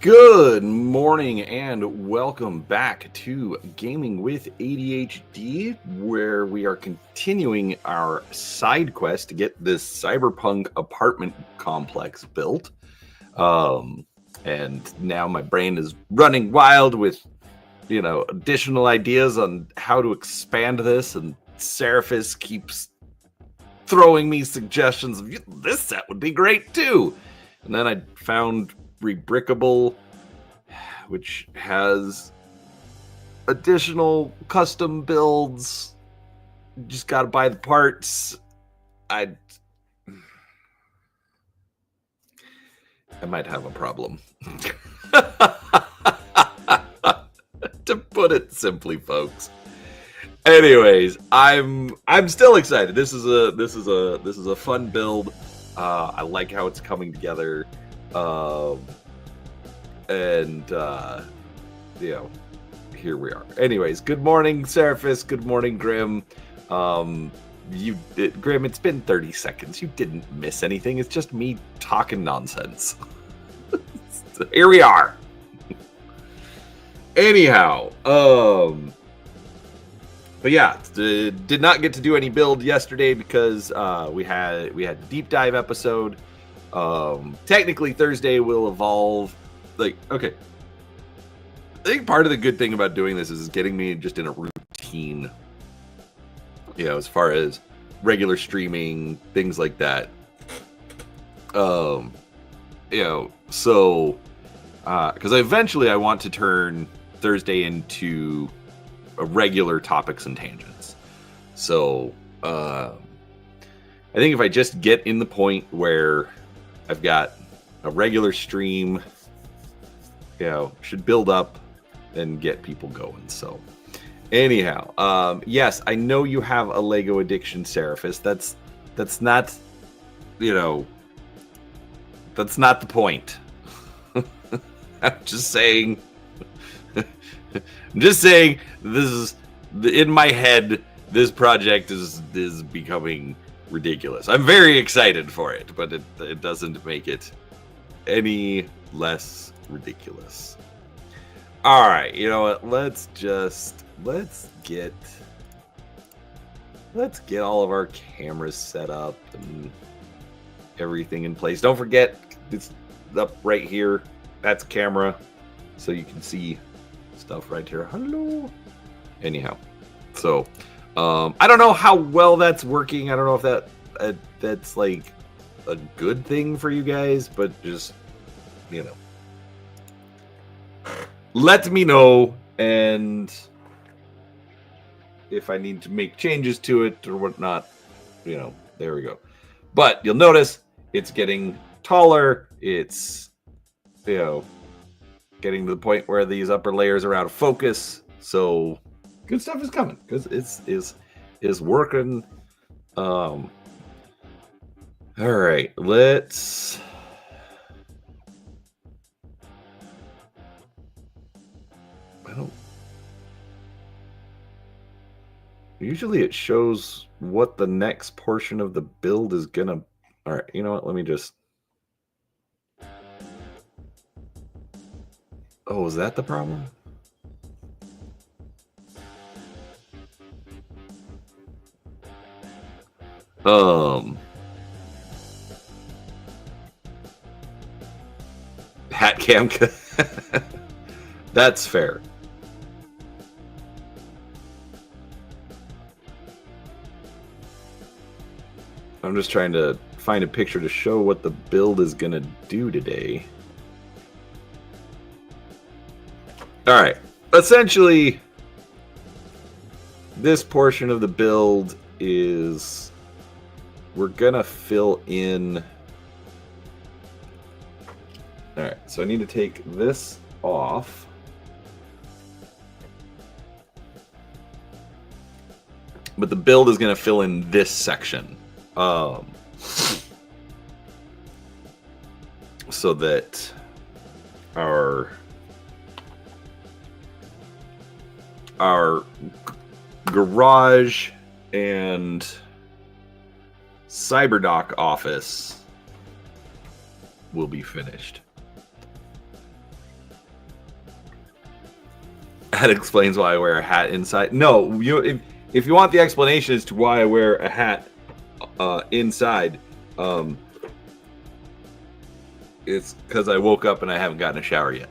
Good morning and welcome back to Gaming with ADHD, where we are continuing our side quest to get this cyberpunk apartment complex built. And now my brain is running wild with, additional ideas on how to expand this, and Seraphis keeps throwing me suggestions of this set would be great too. And then I found Rebrickable, which has additional custom builds. You just gotta buy the parts. I might have a problem. To put it simply, folks. Anyways, I'm still excited. This is a fun build. I like how it's coming together. Here we are. Anyways, good morning, Seraphis. Good morning, Grim. Grim, it's been 30 seconds. You didn't miss anything. It's just me talking nonsense. So here we are. Anyhow, but yeah, did not get to do any build yesterday because we had the deep dive episode. Technically Thursday will evolve. Okay. I think part of the good thing about doing this is getting me just in a routine, as far as regular streaming, things like that. So, because eventually I want to turn Thursday into a regular topics and tangents. So, I think if I just get in the point where I've got a regular stream, should build up and get people going. So anyhow, yes, I know you have a Lego addiction, Seraphis. That's not, that's not the point. I'm just saying, this is, in my head, this project is becoming ridiculous. I'm very excited for it, but it doesn't make it any less ridiculous. All right, you know what? Let's get all of our cameras set up and everything in place. Don't forget, it's up right here. That's camera, so you can see stuff right here. Hello. Anyhow, so I don't know how well that's working. I don't know if that's like a good thing for you guys, but just let me know, and if I need to make changes to it or whatnot, there we go. But you'll notice it's getting taller. It's getting to the point where these upper layers are out of focus. So good stuff is coming because it's working. All right, let's. Usually it shows what the next portion of the build is gonna. All right, you know what? Let me just. Oh, is that the problem? Hat cam. That's fair. I'm just trying to find a picture to show what the build is gonna do today. All right, essentially, this portion of the build is we're gonna fill in. All right, so I need to take this off. But the build is gonna fill in this section. So that our garage and Cyberdock office will be finished. That explains why I wear a hat inside. No, if you want the explanation as to why I wear a hat inside, it's because I woke up and I haven't gotten a shower yet,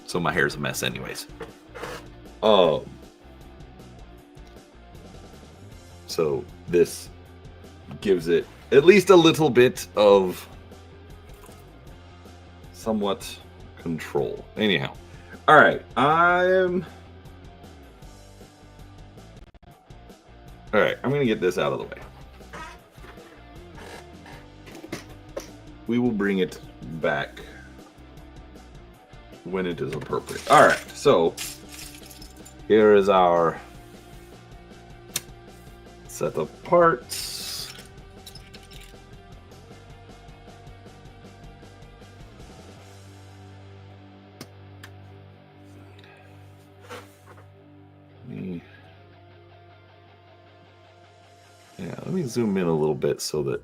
so my hair's a mess, anyways. So this gives it at least a little bit of somewhat control. Anyhow, all right, I'm gonna get this out of the way. We will bring it back when it is appropriate. All right, so here is our set of parts. Let me zoom in a little bit so that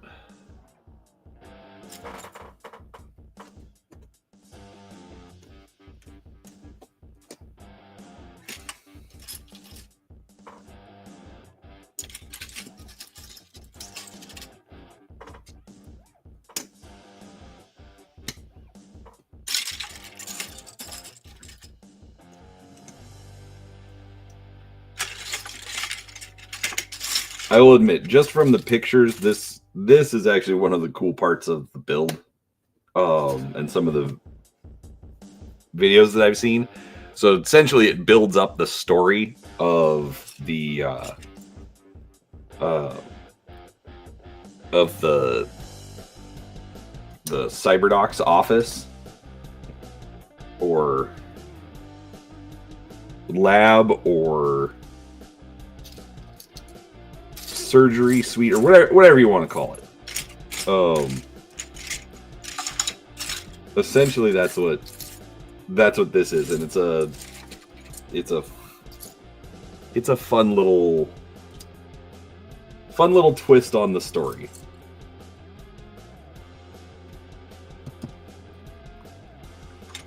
I will admit, just from the pictures, this is actually one of the cool parts of the build, and some of the videos that I've seen. So essentially, it builds up the story of the Cyberdoc's office or lab or surgery suite or whatever you want to call it. Essentially that's what this is, and it's a fun little twist on the story.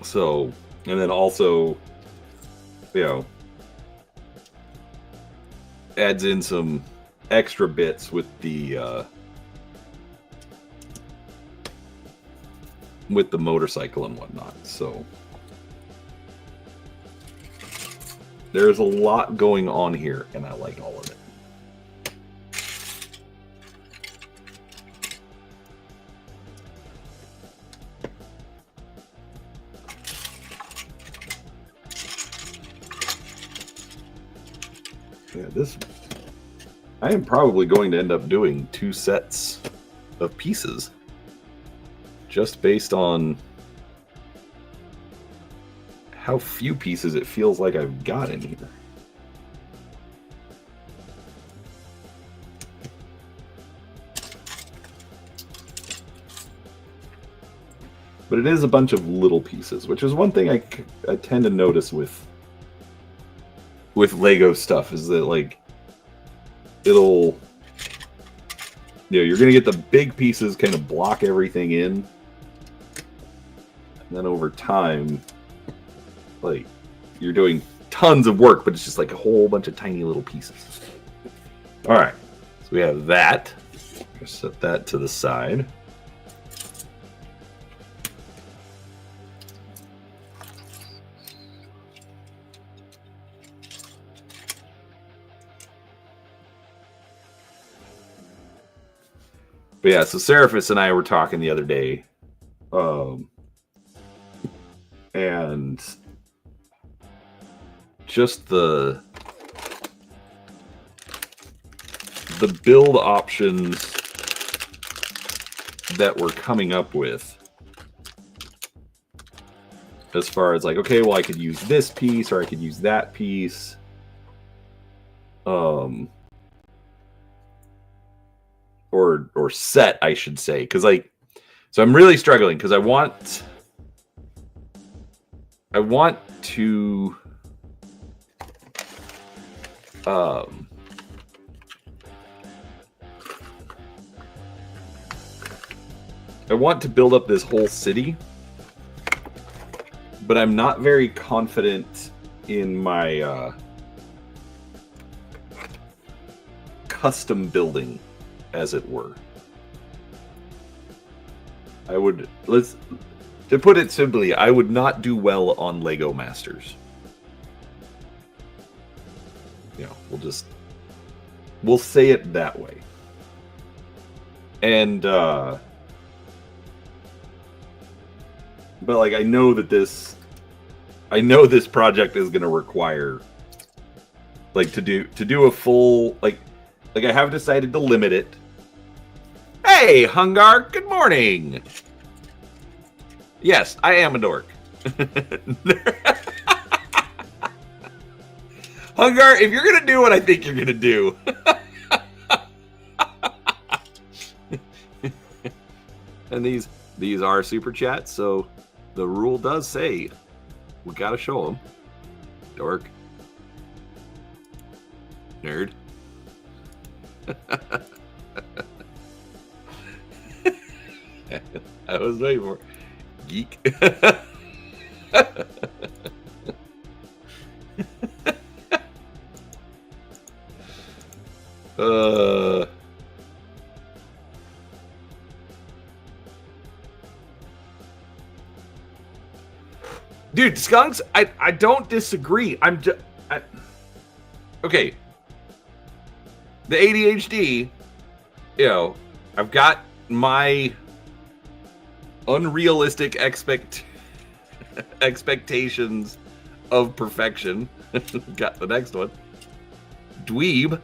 So, and then also, adds in some extra bits with the motorcycle and whatnot. So there's a lot going on here, and I like all of it. Yeah, I am probably going to end up doing 2 sets of pieces just based on how few pieces it feels like I've got in here. But it is a bunch of little pieces, which is one thing I tend to notice with Lego stuff, is that, like, it'll, you're going to get the big pieces kind of block everything in. And then over time, like, you're doing tons of work, but it's just like a whole bunch of tiny little pieces. All right, so we have that. Just set that to the side. But yeah, so Seraphis and I were talking the other day, and just the build options that we're coming up with, as far as like, okay, well, I could use this piece or I could use that piece. Or set, I should say, because, like, so I'm really struggling because I want to build up this whole city, but I'm not very confident in my custom building, as it were. I would, to put it simply, I would not do well on Lego Masters. You know, we'll say it that way. And, but like, I know this project is going to require, like, to do a full, like I have decided to limit it. Hey, Hungar, good morning. Yes, I am a dork. Hungar, if you're going to do what I think you're going to do. And these are super chats, so the rule does say we got to show them. Dork. Nerd. I was waiting for geek. Dude, skunks, I don't disagree. Okay. The ADHD, you know, I've got my unrealistic expectations of perfection. Got the next one. Dweeb.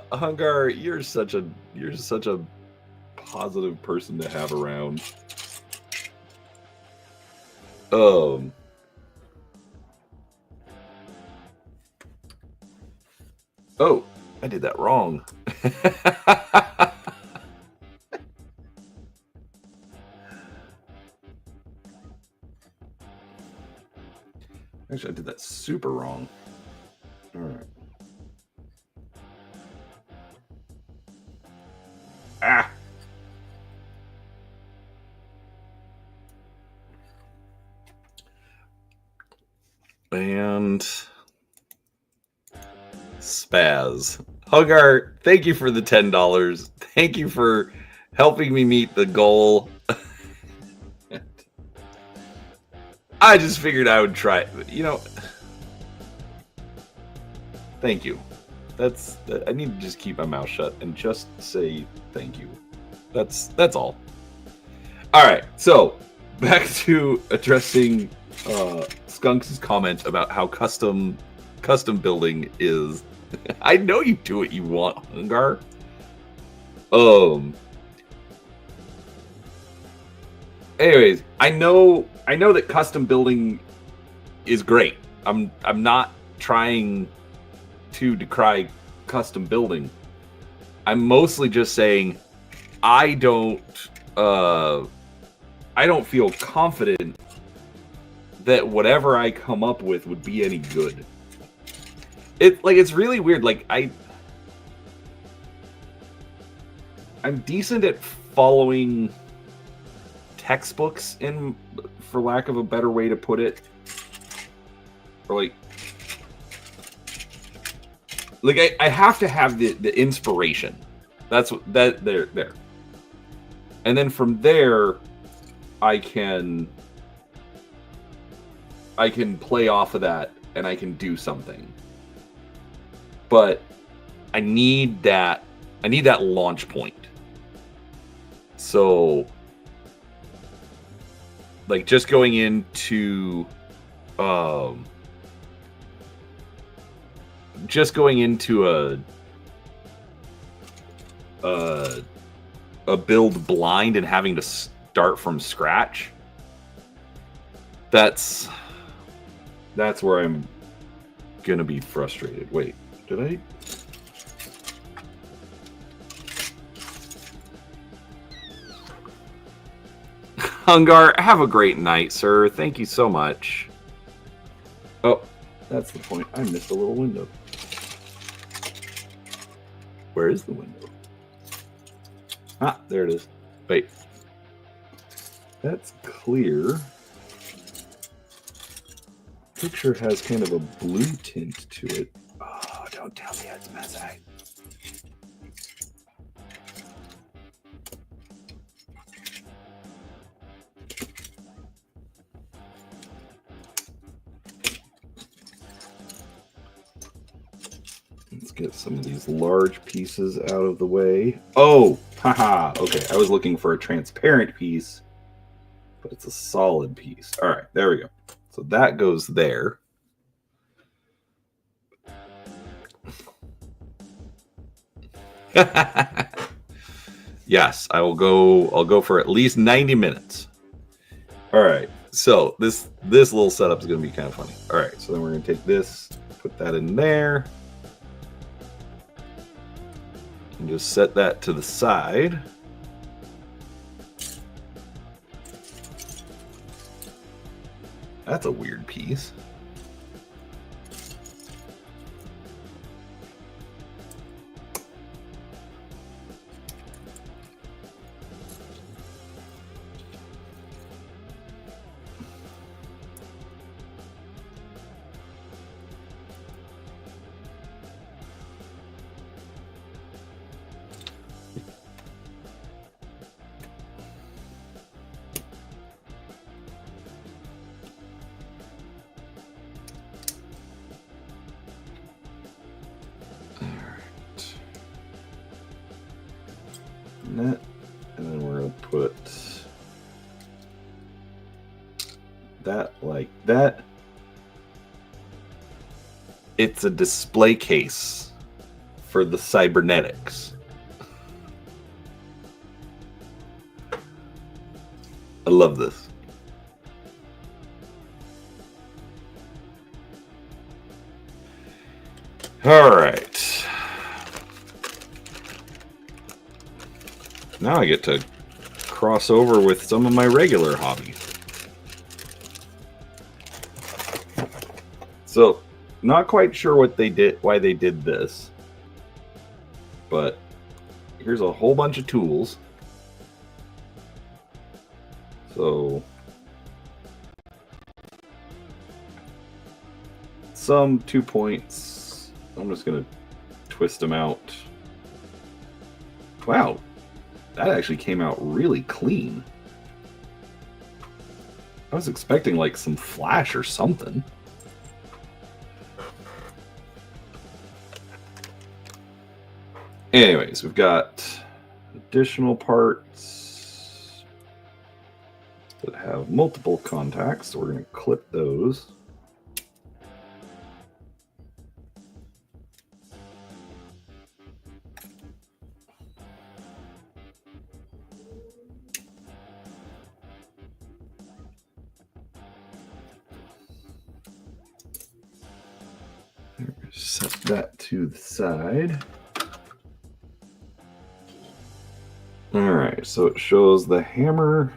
Hungar, you're such a positive person to have around. Oh, I did that wrong. Actually, I did that super wrong. All right. Ah. And Spaz. Hugar, thank you for the $10. Thank you for helping me meet the goal. I just figured I would try it. You know, thank you. I need to just keep my mouth shut and just say thank you. That's all. All right, so back to addressing Skunks' comment about how custom building is. I know you do what you want, Hungar. Anyways, I know that custom building is great. I'm not trying to decry custom building. I'm mostly just saying I don't feel confident that whatever I come up with would be any good. It's really weird. Like I'm decent at following textbooks, for lack of a better way to put it, or like I have to have the inspiration. That's what there. And then from there I can play off of that and I can do something. But I need that launch point. So like just going into a build blind and having to start from scratch, that's where I'm gonna be frustrated. Wait, did I? Hungar, have a great night, sir. Thank you so much. Oh, that's the point. I missed a little window. Where is the window? Ah, there it is. Wait. That's clear. Picture has kind of a blue tint to it. Oh, don't tell me it's messy. Let's get some of these large pieces out of the way. Oh, haha. Okay, I was looking for a transparent piece, but it's a solid piece. All right, there we go. So that goes there. Yes, I'll go for at least 90 minutes. All right. So this little setup is going to be kind of funny. All right. So then we're going to take this, put that in there, and just set that to the side. That's a weird piece. That, and then we're going to put that like that. It's a display case for the cybernetics. I love this. All right. Now I get to cross over with some of my regular hobby. So, not quite sure what they did, why they did this, but here's a whole bunch of tools. So, some 2 points. I'm just gonna twist them out. Wow. That actually came out really clean. I was expecting like some flash or something. Anyways, we've got additional parts that have multiple contacts, so we're going to clip those. Set that to the side. All right, so it shows the hammer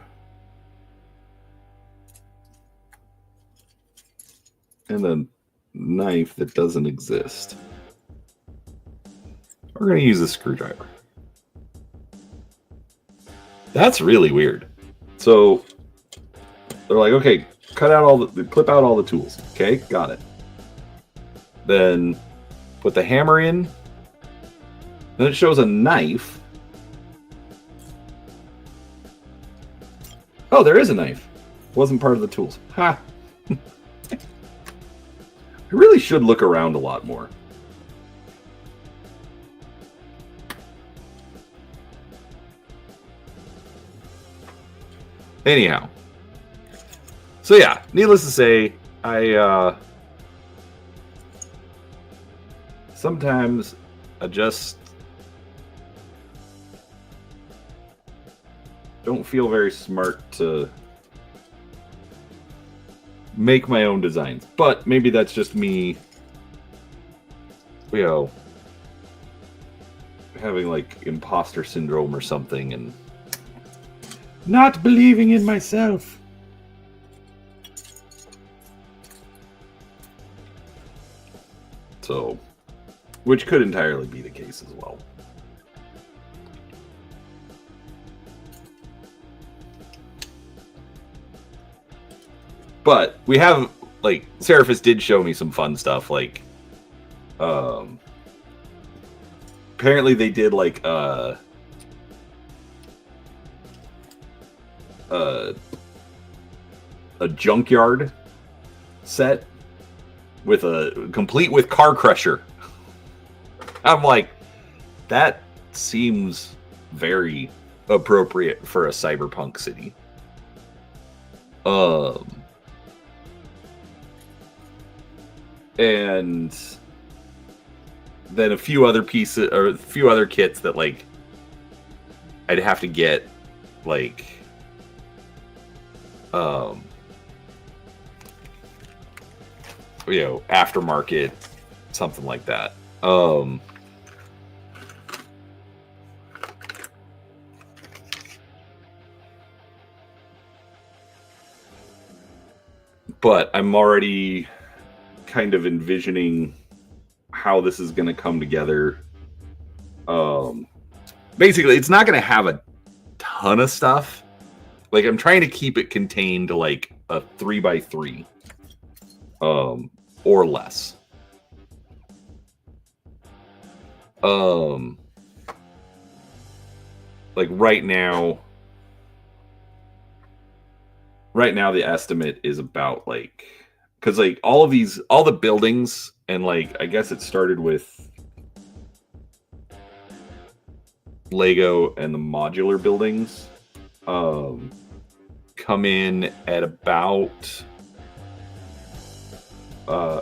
and a knife that doesn't exist. We're going to use a screwdriver. That's really weird. So they're like, okay, clip out all the tools. Okay, got it. Then put the hammer in. Then it shows a knife. Oh, there is a knife. Wasn't part of the tools. Ha! I really should look around a lot more. Anyhow. So yeah, needless to say, sometimes I just don't feel very smart to make my own designs. But maybe that's just me, you know, having like imposter syndrome or something and not believing in myself. So, which could entirely be the case as well. But we have, like, Seraphis did show me some fun stuff, like, apparently they did, like, a junkyard set with complete with car crusher. I'm like, that seems very appropriate for a cyberpunk city. And then a few other pieces or a few other kits that, like, I'd have to get, like, aftermarket, something like that. But I'm already kind of envisioning how this is going to come together. Basically, it's not going to have a ton of stuff. Like, I'm trying to keep it contained to, like, a 3x3. Or less. Like, right now the estimate is about, like, because, like, all the buildings, and, like, I guess it started with Lego and the modular buildings, come in at about,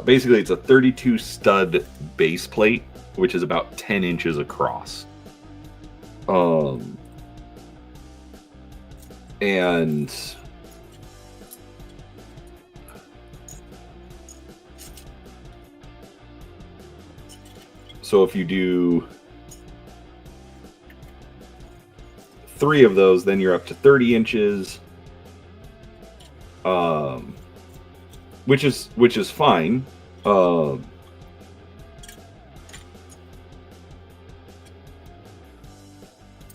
basically it's a 32 stud base plate, which is about 10 inches across. And so if you do 3 of those, then you're up to 30 inches, which is fine.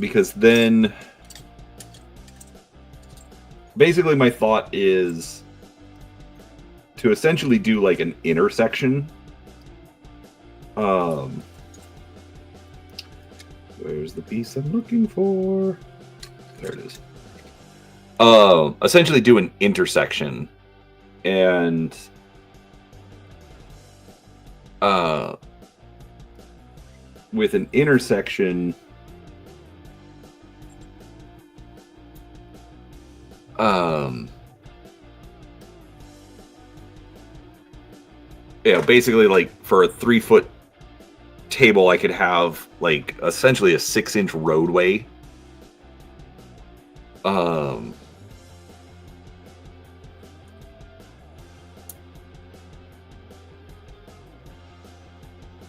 Because then basically my thought is to essentially do, like, an intersection. Where's the piece I'm looking for? There it is. Essentially do an intersection, and with an intersection, basically, like, for a 3-foot table, I could have, like, essentially a 6-inch roadway. All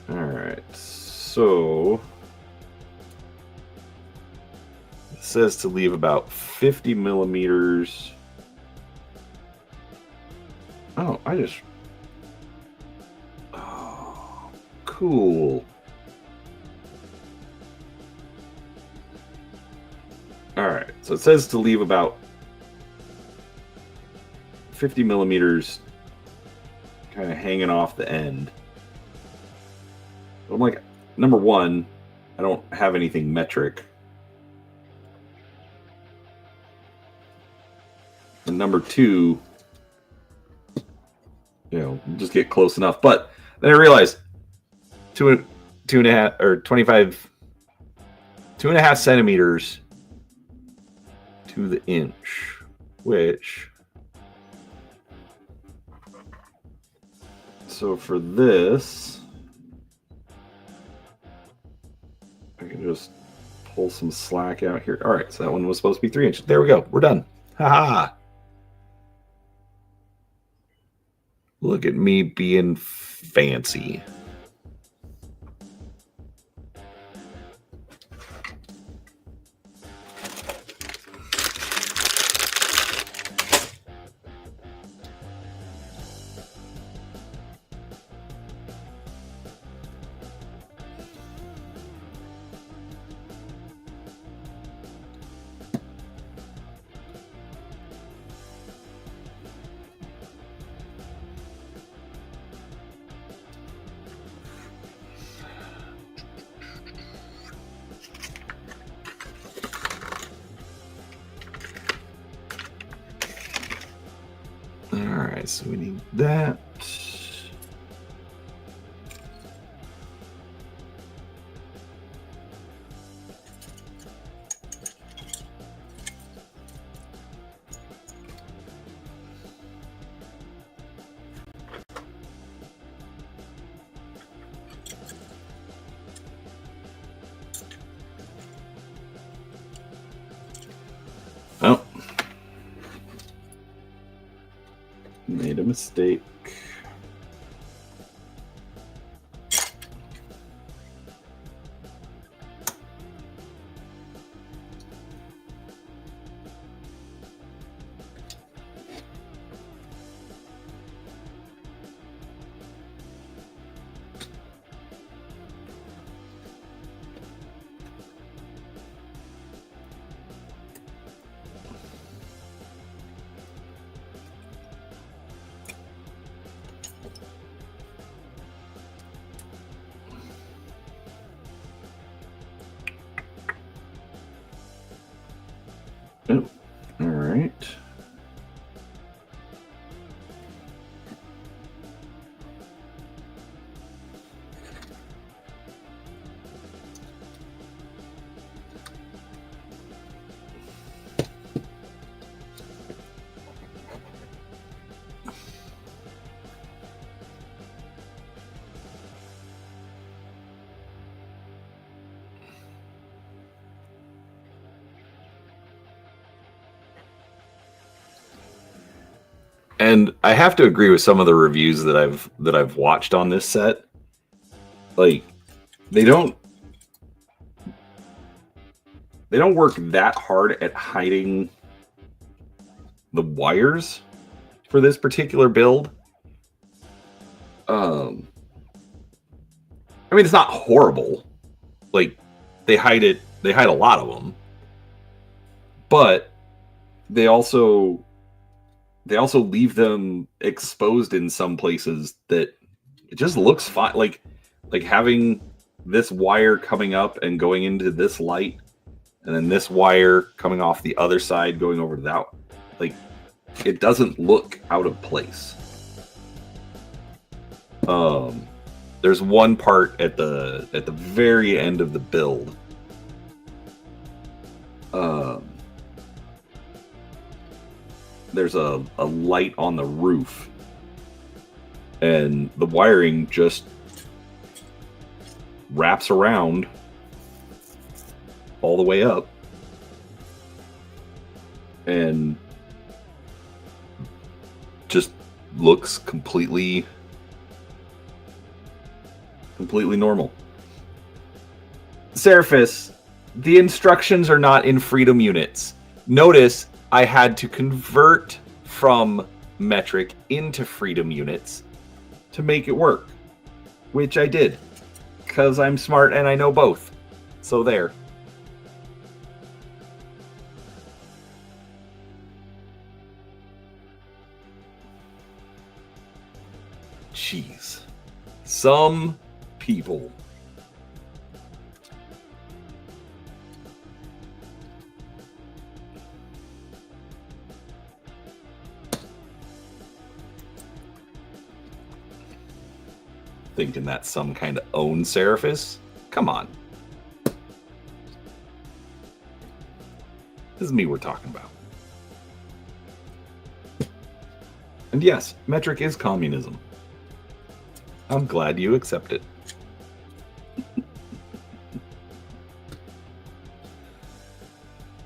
right, so it says to leave about 50 millimeters. Oh, cool. All right, so it says to leave about 50 millimeters kind of hanging off the end. I'm like, number one, I don't have anything metric. And number two, just get close enough. But then I realized 2.5 or 25, 2.5 centimeters to the inch, which, so for this, I can just pull some slack out here. All right, so that one was supposed to be 3 inches. There we go. We're done. Ha-ha. Look at me being fancy. right, so we need that. Oh. Made a mistake. Oh, all right. And I have to agree with some of the reviews that I've watched on this set. Like, they don't work that hard at hiding the wires for this particular build. I mean, it's not horrible. Like, they hide a lot of them, but they also leave them exposed in some places that it just looks fine. Like having this wire coming up and going into this light, and then this wire coming off the other side going over to that. Like, it doesn't look out of place. There's one part at the very end of the build. There's a light on the roof, and the wiring just wraps around all the way up, and just looks completely normal. Seraphis, the instructions are not in freedom units. Notice I had to convert from metric into freedom units to make it work, which I did, because I'm smart and I know both. So there. Jeez. Some people. Thinking that's some kind of own Seraphis? Come on. This is me we're talking about. And yes, metric is communism. I'm glad you accept it.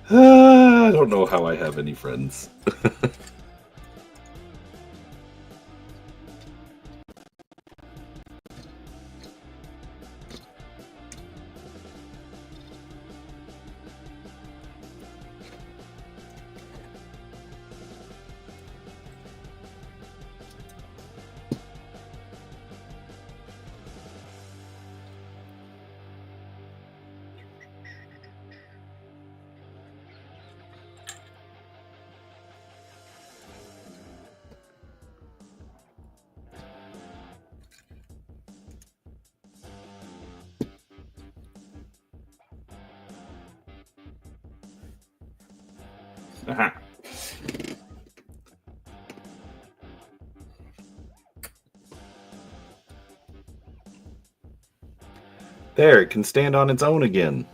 I don't know how I have any friends. Aha. There, it can stand on its own again.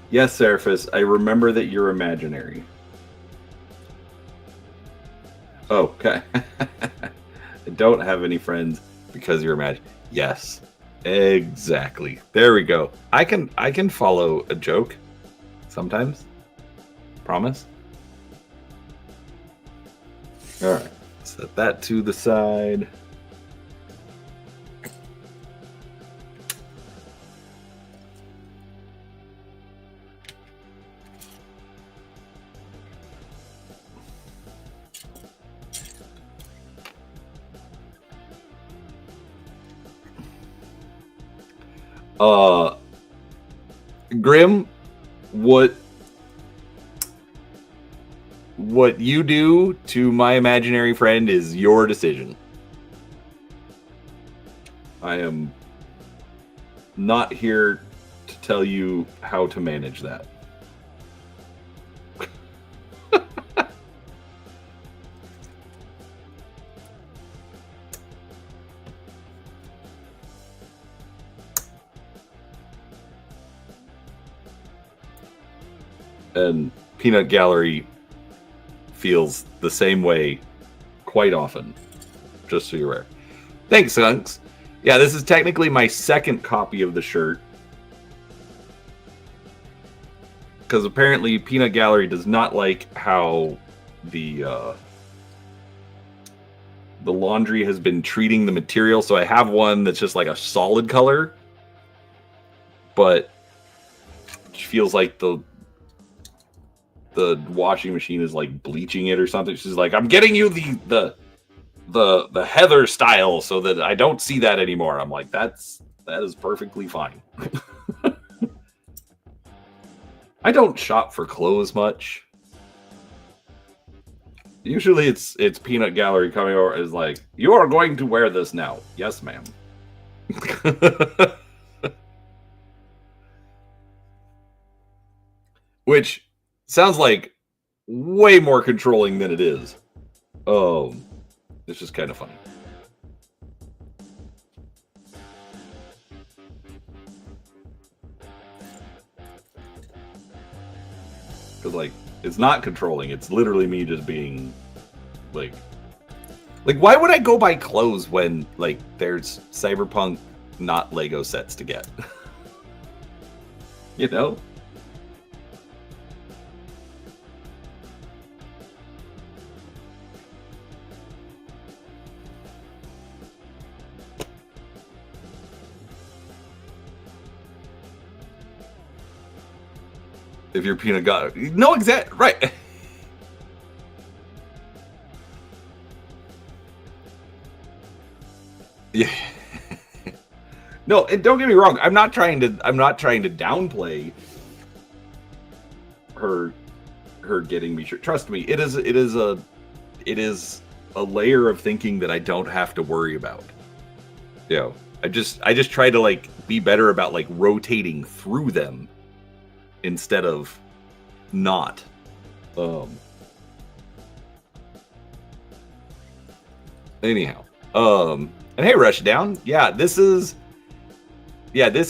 Yes, Seraphis, I remember that you're imaginary. Oh, okay. I don't have any friends because you're imaginary. Yes, exactly. There we go. I can follow a joke sometimes. Promise. All right, set that to the side. Grim, what you do to my imaginary friend is your decision. I am not here to tell you how to manage that. And Peanut Gallery feels the same way quite often, just so you're aware. Thanks, Skunks. Yeah, this is technically my second copy of the shirt. Because apparently Peanut Gallery does not like how the laundry has been treating the material. So I have one that's just like a solid color, but it feels like the washing machine is like bleaching it or something. She's like, I'm getting you the heather style so that I don't see that anymore. I'm like, that is perfectly fine. I don't shop for clothes much. Usually it's Peanut Gallery coming over is like, you are going to wear this now. Yes, ma'am. Which sounds like way more controlling than it is. It's just kind of funny. Because, like, it's not controlling. It's literally me just being, like, why would I go buy clothes when, like, there's Cyberpunk not Lego sets to get? You know? If you're Peanut Gallery. No, exact right. Yeah. No, and don't get me wrong. I'm not trying to downplay her getting me shirt. Trust me, it is a layer of thinking that I don't have to worry about. You know, I just try to like be better about like rotating through them instead of not. Anyhow, and hey, Rushdown, this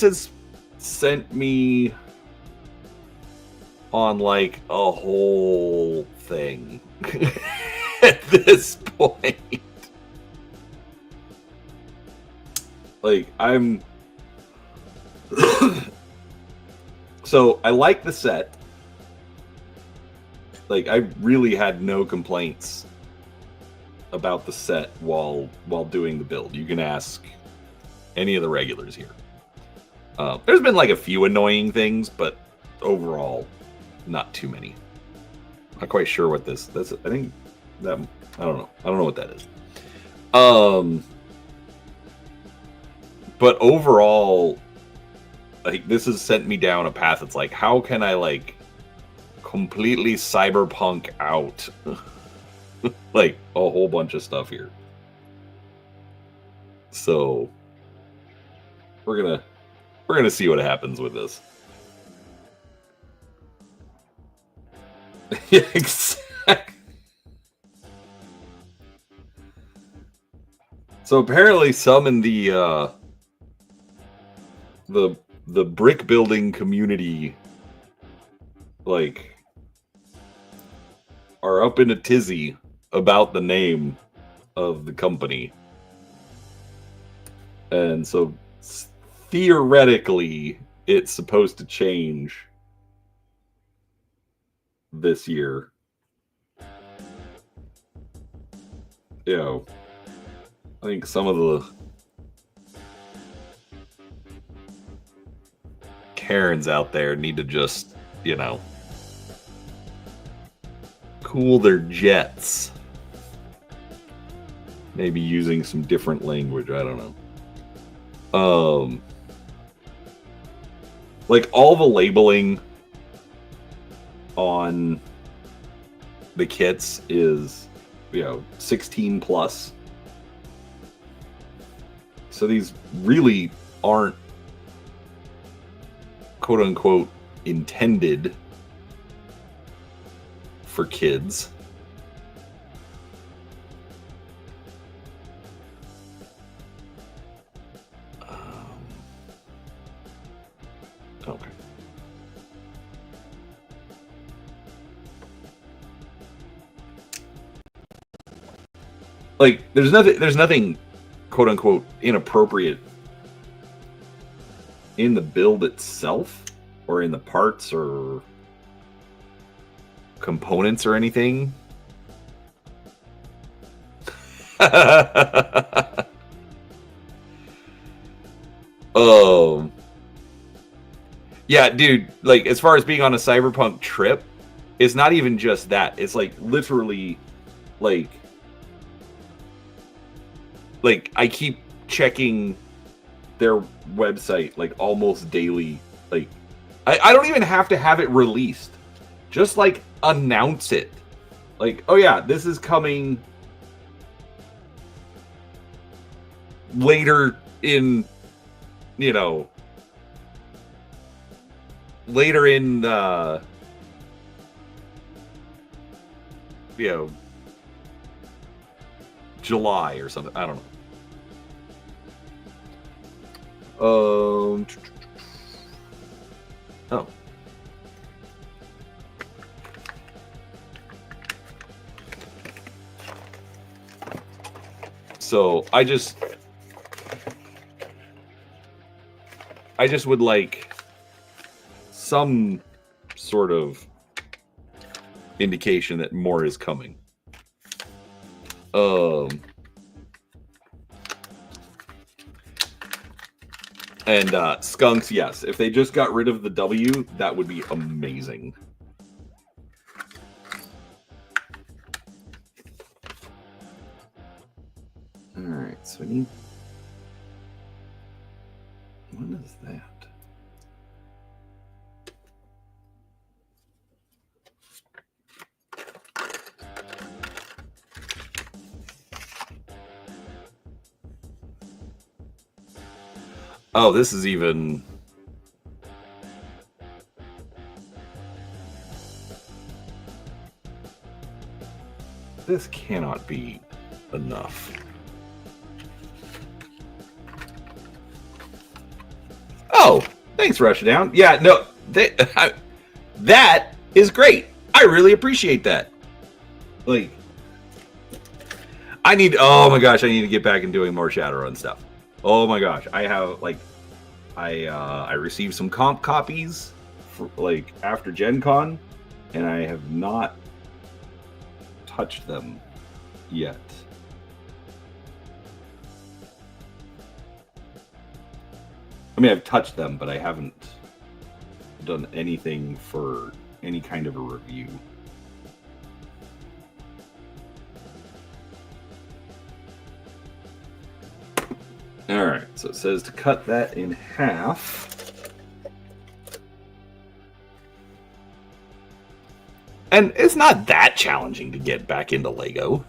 has sent me on like a whole thing at this point. Like, I'm so I like the set. Like, I really had no complaints about the set while doing the build. You can ask any of the regulars here. There's been like a few annoying things, but overall, not too many. Not quite sure what that's. I think that I don't know. I don't know what that is. But overall, like, this has sent me down a path. It's like, how can I like completely cyberpunk out like a whole bunch of stuff here? So we're gonna see what happens with this. Yeah, exactly. So apparently, some in the brick building community, like, are up in a tizzy about the name of the company, and so theoretically, it's supposed to change this year. You know, I think some of the Karens out there need to just, you know, cool their jets. Maybe using some different language, I don't know. Like, all the labeling on the kits is, you know, 16 plus. So these really aren't, quote unquote, intended for kids. Okay. Like, there's nothing, quote unquote, inappropriate in the build itself, or in the parts or components or anything. Yeah, dude, like, as far as being on a cyberpunk trip, it's not even just that. It's like literally like I keep checking their website like almost daily. Like, I don't even have to have it released. Just like announce it. Like, oh yeah, this is coming later in, you know, later in, you know, July or something. I don't know. Oh. So I just would like some sort of indication that more is coming. And skunks, yes. If they just got rid of the W, that would be amazing. Alright, so we need... What is that? Oh, this is even... This cannot be enough. Oh, thanks, Rushdown. Yeah, no, that is great. I really appreciate that. Like, oh my gosh, I need to get back and doing more Shadowrun stuff. Oh my gosh, I have, like, I received some comp copies for, like, after Gen Con, and I have not touched them yet. I mean, I've touched them, but I haven't done anything for any kind of a review. All right, so it says to cut that in half. And it's not that challenging to get back into Lego.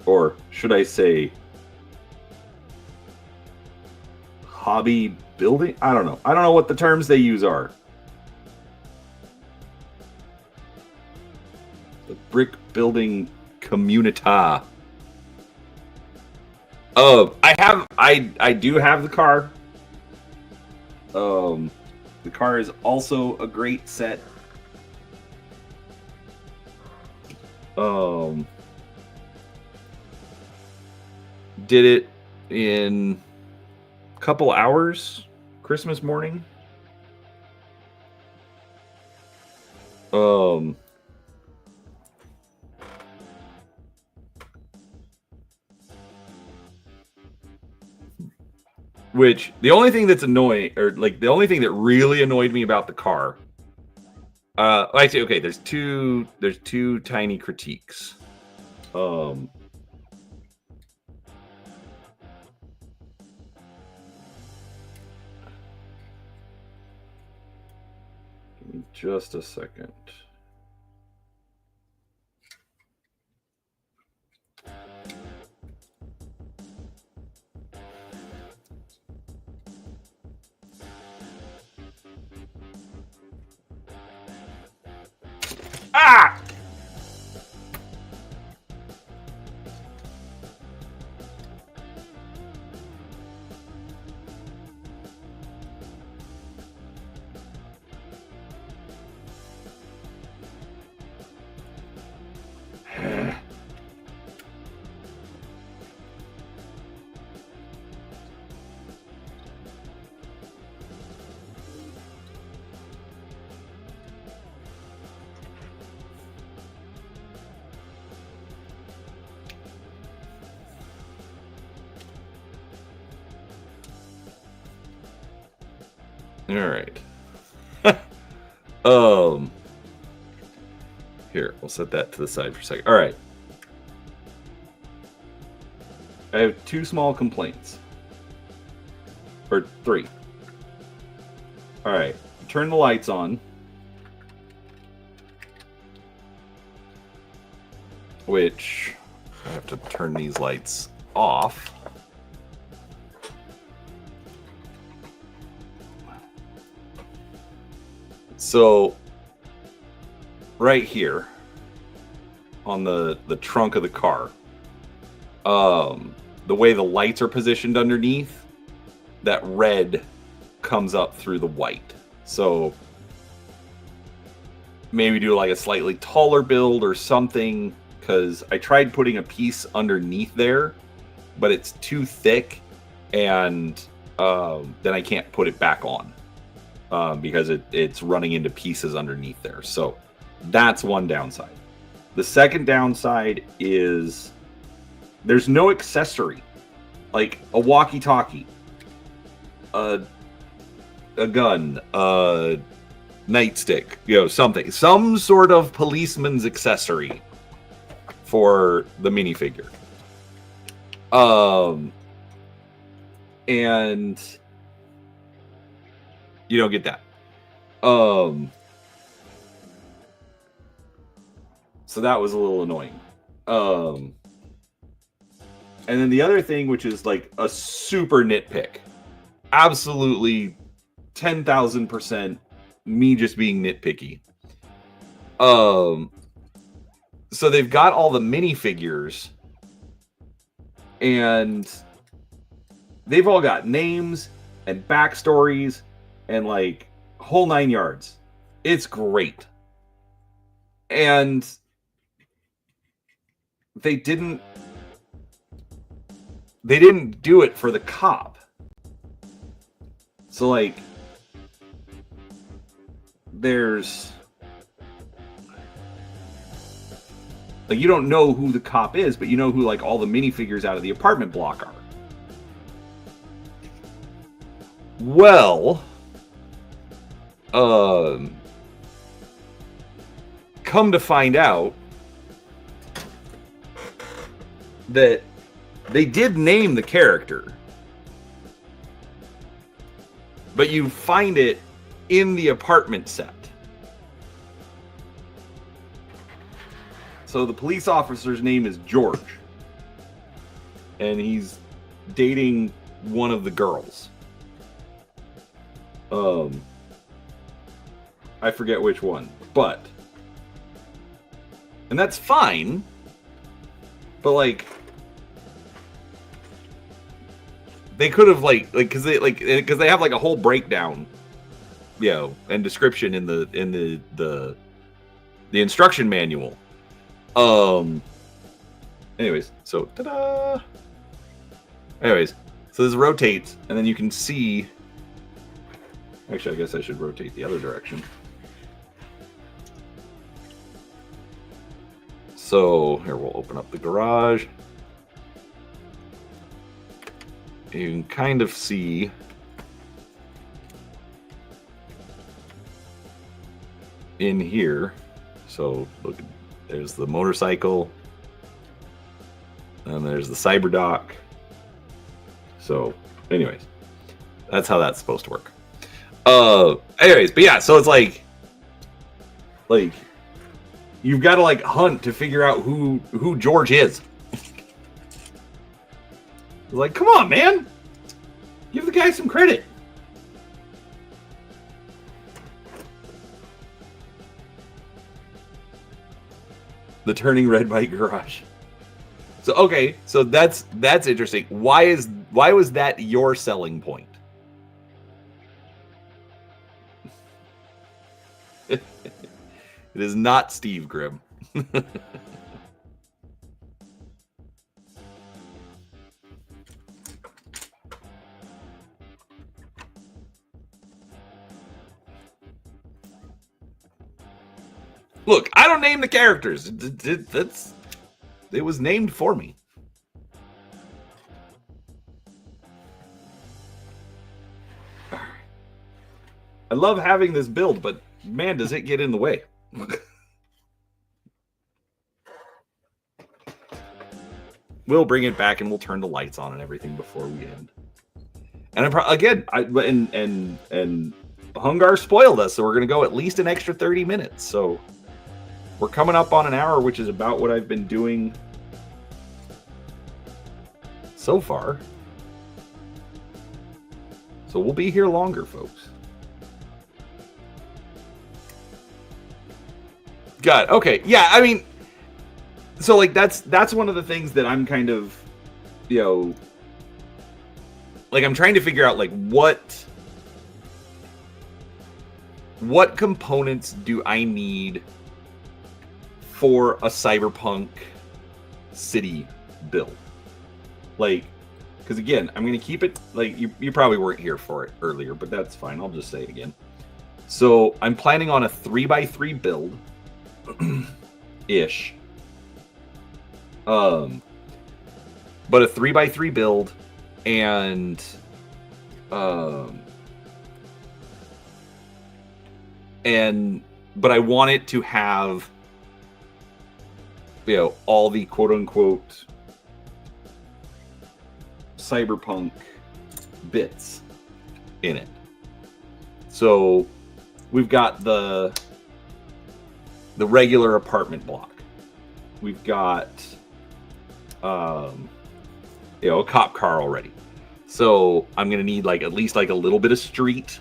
Or should I say hobby building? I don't know. I don't know what the terms they use are. The brick building communita. I do have the car. The car is also a great set. Did it in a couple hours Christmas morning. Which the only thing that's annoying, or like the only thing that really annoyed me about the car, I say, okay, there's two tiny critiques. Give me just a second. Ah! All right. Here, we'll set that to the side for a second. All right. I have two small complaints. Or three. All right. Turn the lights on. Which I have to turn these lights off. So, right here on the trunk of the car, the way the lights are positioned underneath, that red comes up through the white. So, maybe do like a slightly taller build or something, because I tried putting a piece underneath there, but it's too thick, and then I can't put it back on. Because it's running into pieces underneath there. So that's one downside. The second downside is there's no accessory, like a walkie-talkie, a gun, a nightstick, something, some sort of policeman's accessory for the minifigure. And you don't get that. So that was a little annoying. And then the other thing, which is like a super nitpick, absolutely 10,000% me just being nitpicky. So they've got all the minifigures, and they've all got names and backstories and like whole 9 yards. It's great. And they didn't do it for the cop. So like there's like, you don't know who the cop is, but you know who like all the minifigures out of the apartment block are. Well, come to find out that they did name the character, but you find it in the apartment set. So the police officer's name is George, and he's dating one of the girls. I forget which one, and that's fine, but like they could have because they have like a whole breakdown, you know, and description in the instruction manual. Anyways, so ta-da! Anyways, so this rotates, and then you can see. Actually, I guess I should rotate the other direction. So here, we'll open up the garage. You can kind of see in here. So look, there's the motorcycle, and there's the cyber dock. So, anyways, that's how that's supposed to work. Anyways, but yeah, so it's like you've got to like hunt to figure out who George is. Like, come on, man, give the guy some credit. The turning red bike garage. So okay, so that's interesting. Why was that your selling point? It is not Steve Grimm. Look, I don't name the characters. It was named for me. I love having this build, but man, does it get in the way. We'll bring it back and we'll turn the lights on and everything before we end. And and Hungar spoiled us, so we're gonna go at least an extra 30 minutes. So we're coming up on an hour, which is about what I've been doing so far. So we'll be here longer, folks. God, okay. Yeah, I mean, so like that's one of the things that I'm kind of, you know, like I'm trying to figure out like what components do I need for a cyberpunk city build. Like, because again, I'm going to keep it, like, you probably weren't here for it earlier, but that's fine. I'll just say it again. So I'm planning on a 3x3 build ish. But a 3x3 build, and but I want it to have, you know, all the quote unquote cyberpunk bits in it. So we've got the regular apartment block. We've got you know, a cop car already. So I'm gonna need like at least like a little bit of street.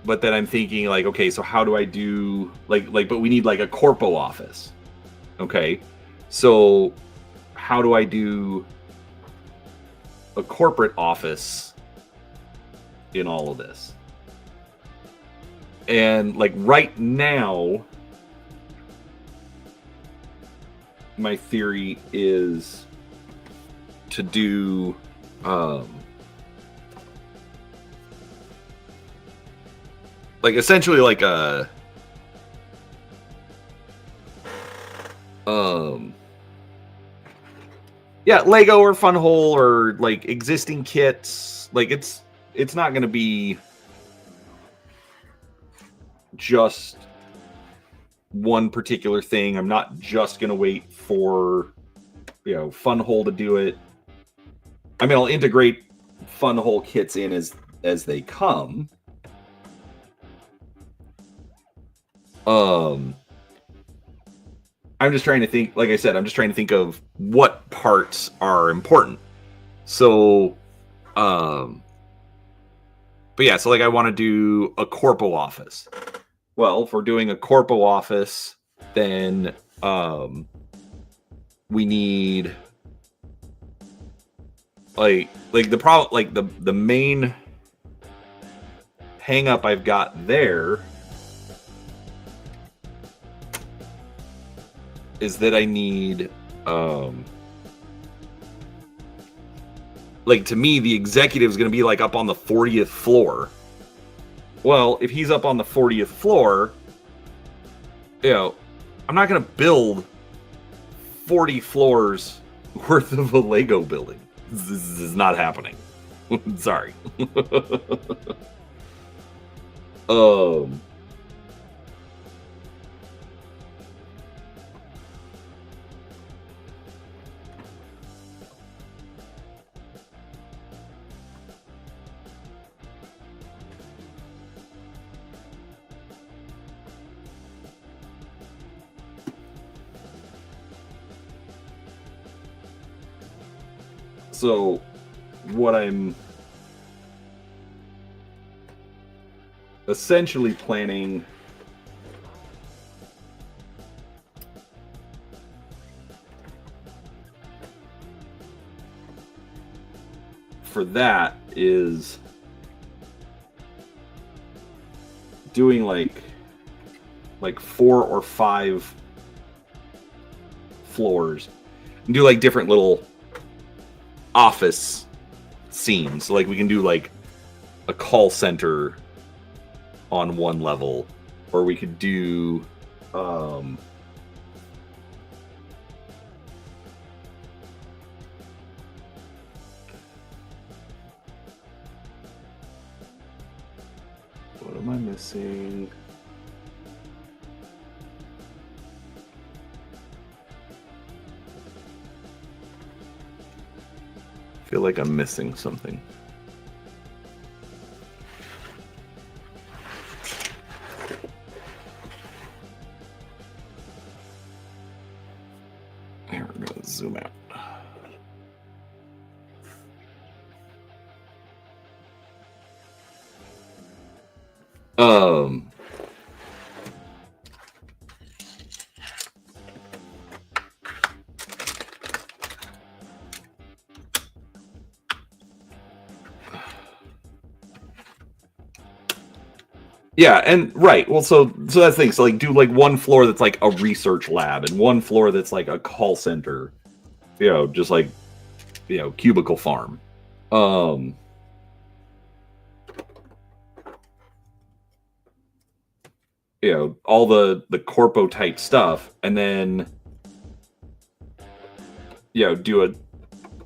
But then I'm thinking like, okay, so how do I do like but we need like a corpo office. Okay. So how do I do a corporate office in all of this. And like right now, my theory is to do like essentially like a yeah, Lego or FunWhole or like existing kits. Like it's not going to be just one particular thing. I'm not just going to wait for, you know, FunWhole to do it. I mean, I'll integrate FunWhole kits in as they come. I'm just trying to think, like I said, I'm just trying to think of what parts are important. So, but yeah, so like I want to do a corpo office. Well, if we're doing a corpo office, then we need like the problem, like the main hang up I've got there is that I need like, to me, the executive is going to be like up on the 40th floor. Well, if he's up on the 40th floor, you know, I'm not going to build 40 floors worth of a Lego building. This is not happening. Sorry. So, what I'm essentially planning for that is doing like 4 or 5 floors and do like different little office scenes. Like we can do like a call center on one level, or we could do what am I missing? I feel like I'm missing something. Here, we're gonna zoom out. Yeah, and right. Well, so that's the thing. So like do like one floor that's like a research lab and one floor that's like a call center. You know, just like, you know, cubicle farm. You know, all the corpo type stuff, and then, you know, do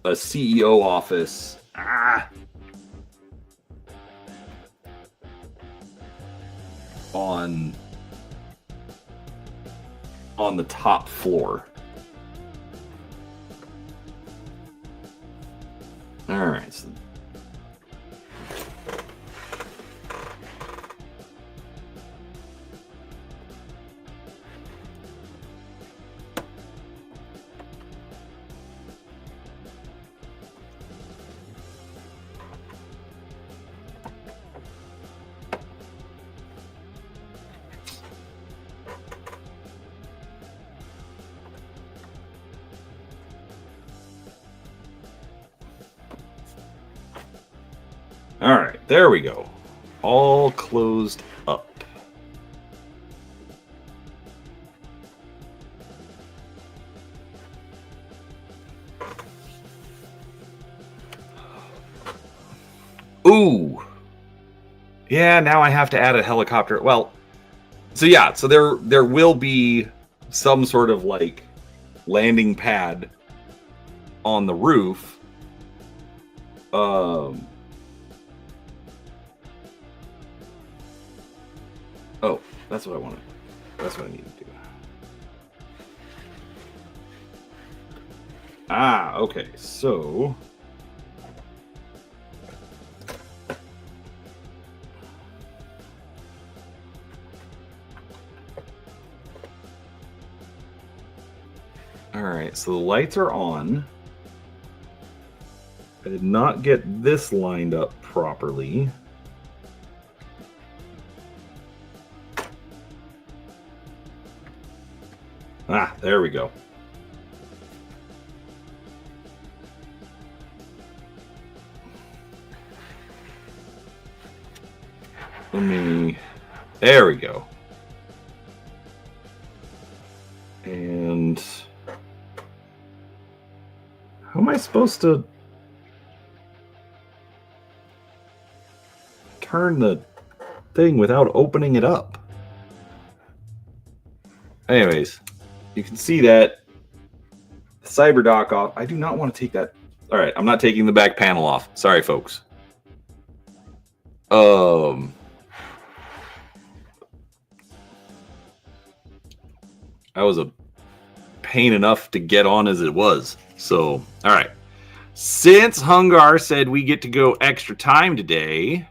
a CEO office. On the top floor. All right. So All right, there we go. All closed up. Ooh. Yeah, now I have to add a helicopter. Well, so yeah, so there will be some sort of like landing pad on the roof. Oh, that's what I wanted. That's what I need to do. Ah, okay. So all right, so the lights are on. I did not get this lined up properly. Ah, there we go. There we go. And how am I supposed to turn the thing without opening it up? Anyways, you can see that cyber dock off. I do not want to take that. All right, I'm not taking the back panel off. Sorry, folks. That was a pain enough to get on as it was. So, all right. Since Hungar said we get to go extra time today.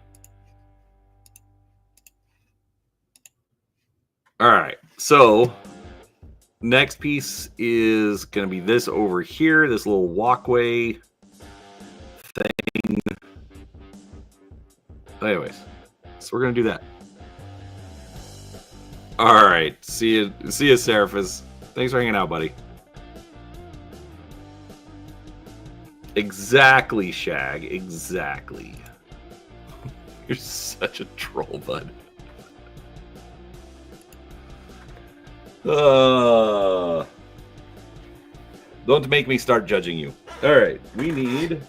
All right. So, next piece is going to be this over here, this little walkway thing. Anyways, so we're going to do that. All right. See you, Seraphis. Thanks for hanging out, buddy. Exactly, Shag. Exactly. You're such a troll, bud. Don't make me start judging you. All right. We need...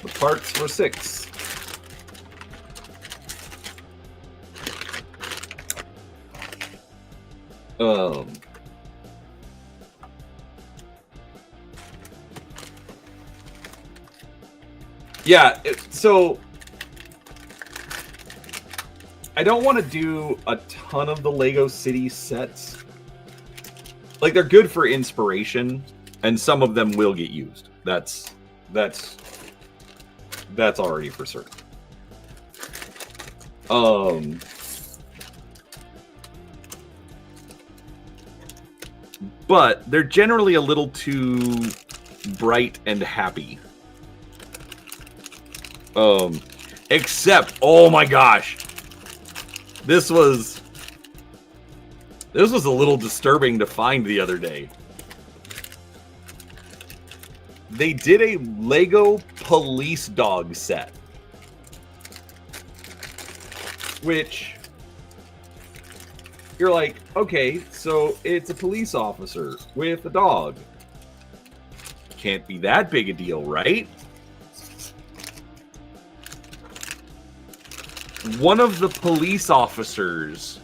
the parts for 6. Yeah, so I don't want to do a ton of the Lego City sets. Like, they're good for inspiration, and some of them will get used. That's already for certain. But they're generally a little too bright and happy. Except, oh my gosh, this was a little disturbing to find the other day. They did a Lego police dog set, which you're like, okay, so it's a police officer with a dog. Can't be that big a deal, right? One of the police officers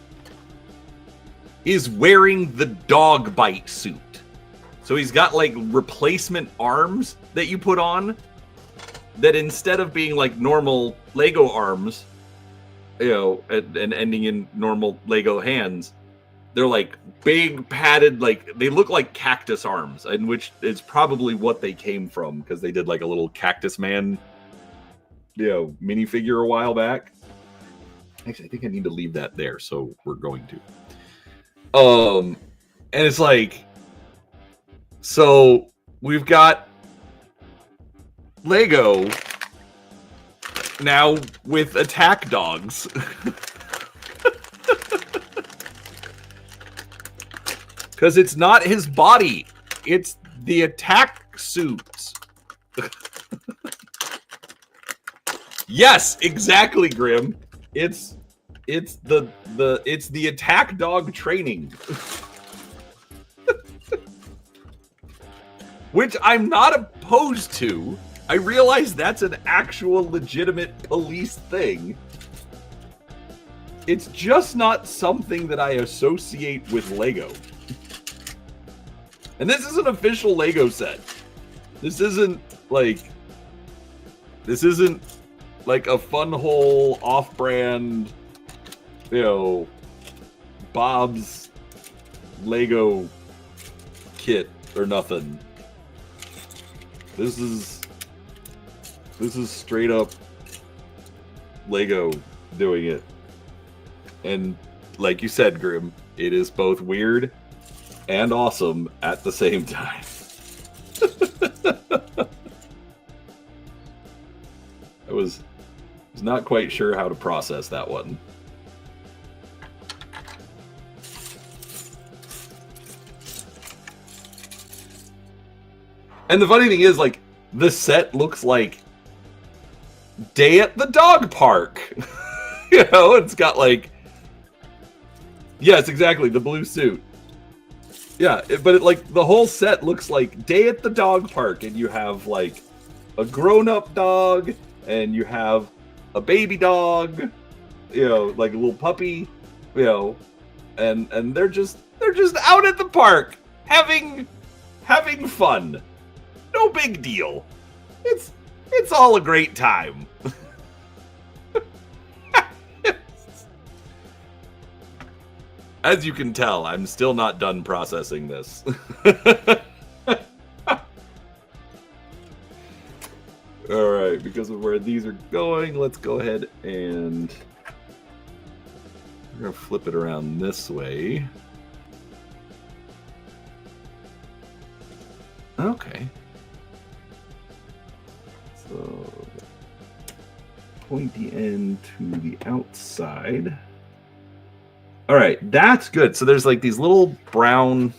is wearing the dog bite suit. So he's got like replacement arms that you put on that instead of being like normal Lego arms, you know, and ending in normal Lego hands, they're like big padded, like they look like cactus arms, in which is probably what they came from because they did like a little Cactus Man, you know, minifigure a while back. Actually, I think I need to leave that there, so we're going to. And it's like, so we've got Lego now with attack dogs. Because it's not his body. It's the attack suits. Yes, exactly, Grim. It's the attack dog training. Which I'm not opposed to. I realize that's an actual legitimate police thing. It's just not something that I associate with Lego. And this is an official Lego set. This isn't like a FunWhole off-brand, Bob's Lego kit or nothing. This is straight up Lego doing it. And like you said, Grim, it is both weird and awesome at the same time. I was not quite sure how to process that one. And the funny thing is, like, the set looks like Day at the Dog Park. It's got like, yes, exactly, the blue suit. Yeah, but the whole set looks like Day at the Dog Park, and you have like a grown-up dog, and you have a baby dog, like a little puppy, and they're just out at the park having fun. No big deal. It's all a great time. As you can tell, I'm still not done processing this. Alright, because of where these are going, let's go ahead and we're going to flip it around this way. Okay. So, pointy end to the outside. All right, that's good. So there's like these little brown,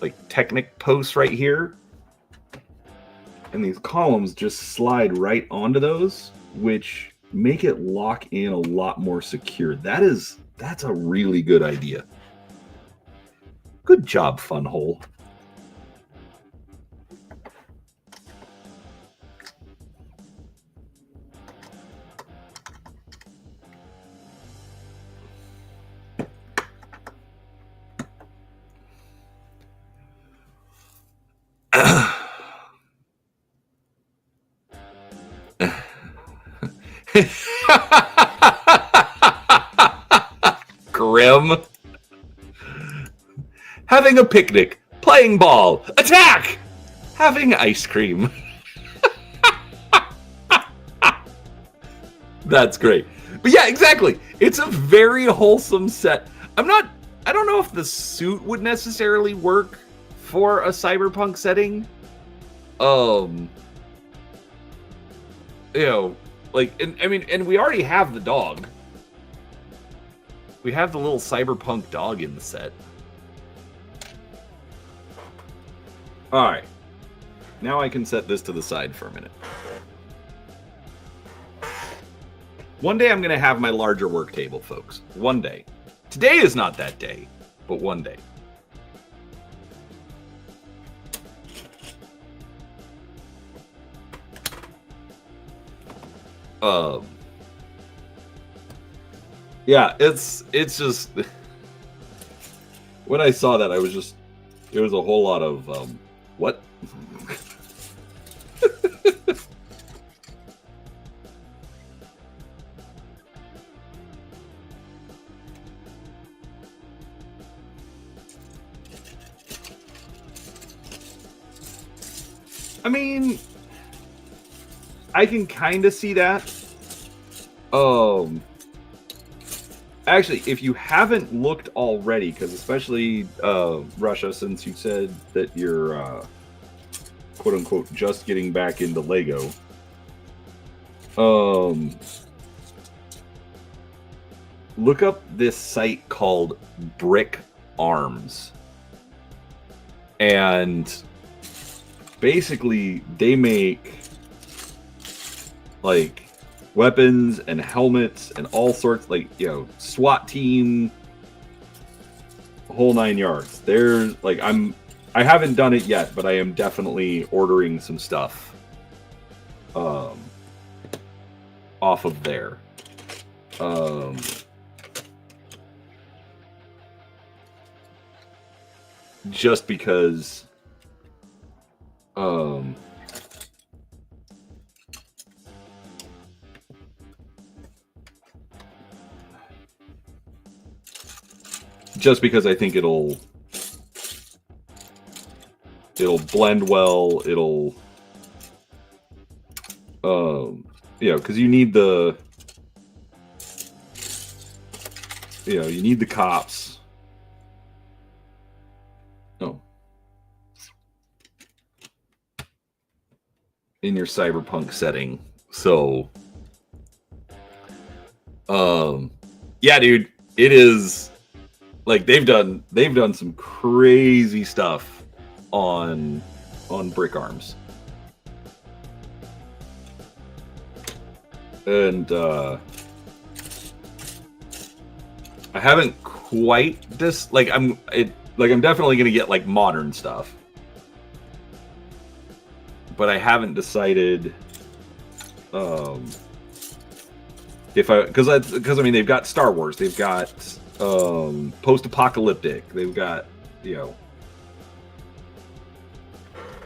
like Technic posts right here. And these columns just slide right onto those, which make it lock in a lot more secure. That's a really good idea. Good job, FunWhole. Grim. Having a picnic, playing ball, attack! Having ice cream. That's great. But yeah, exactly. It's a very wholesome set. I don't know if the suit would necessarily work for a cyberpunk setting. And we already have the dog. We have the little cyberpunk dog in the set. Alright. Now I can set this to the side for a minute. One day I'm going to have my larger work table, folks. One day. Today is not that day, but one day. Yeah, it's just when I saw that, it was a whole lot of what? I mean, I can kind of see that. Actually, if you haven't looked already, because especially Russia, since you said that you're quote-unquote just getting back into Lego, look up this site called Brick Arms. And basically they make like weapons and helmets and all sorts, like, you know, SWAT team, whole 9 yards. There's like, I haven't done it yet, but I am definitely ordering some stuff off of there. Just because I think it'll blend well. It'll you know, because you need the cops. Oh. In your cyberpunk setting. So yeah, dude, it is like they've done some crazy stuff on Brick Arms. And I haven't quite I'm definitely gonna get like modern stuff, but I haven't decided if because I mean they've got Star Wars, they've got post-apocalyptic, they've got, you know,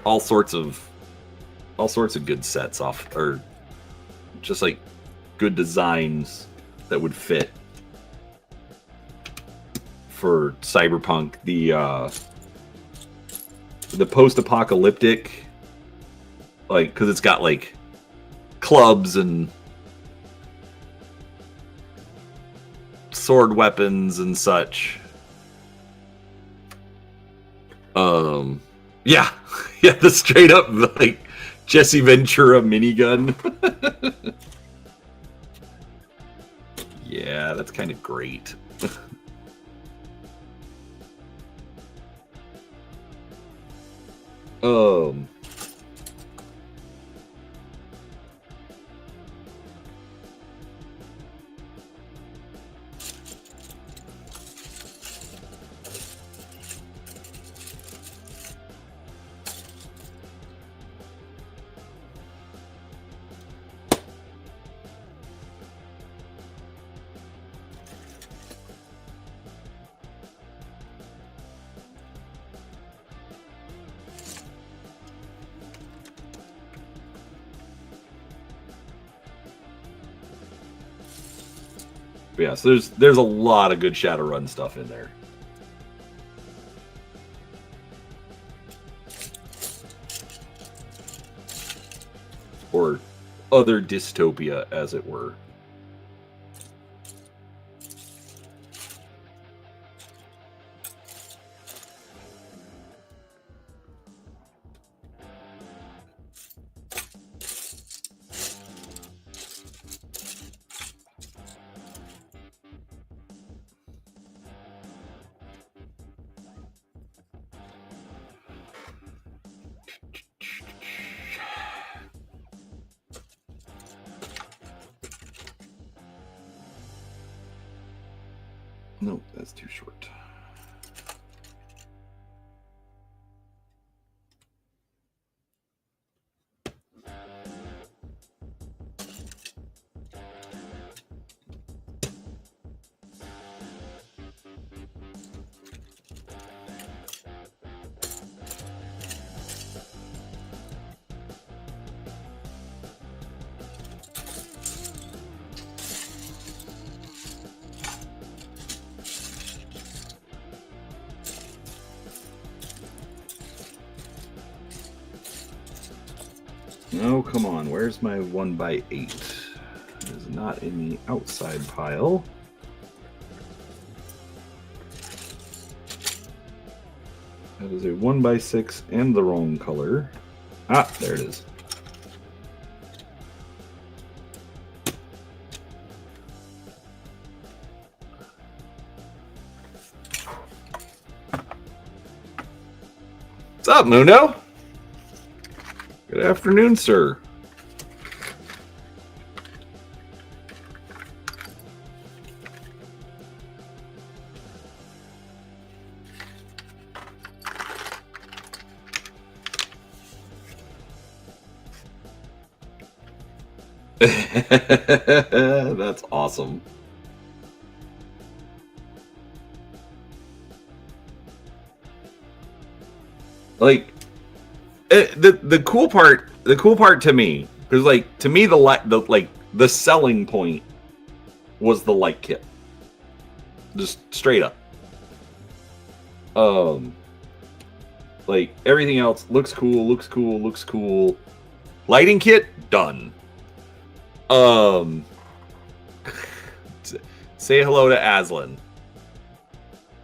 all sorts of good sets off, or just like good designs that would fit for cyberpunk. The post-apocalyptic, like, because it's got like clubs and sword weapons and such. Yeah, yeah, the straight up like Jesse Ventura minigun. Yeah, that's kind of great. Yeah, so there's a lot of good Shadowrun stuff in there. Or other dystopia, as it were. Nope, that's too short. Oh, come on. Where's my 1x8? It is not in the outside pile. That is a 1x6 and the wrong color. Ah, there it is. up, Muno? Good afternoon, sir. That's awesome. Like the cool part to me, because like to me the selling point was the light kit, just straight up. Like everything else looks cool. Lighting kit done. Say hello to Aslan.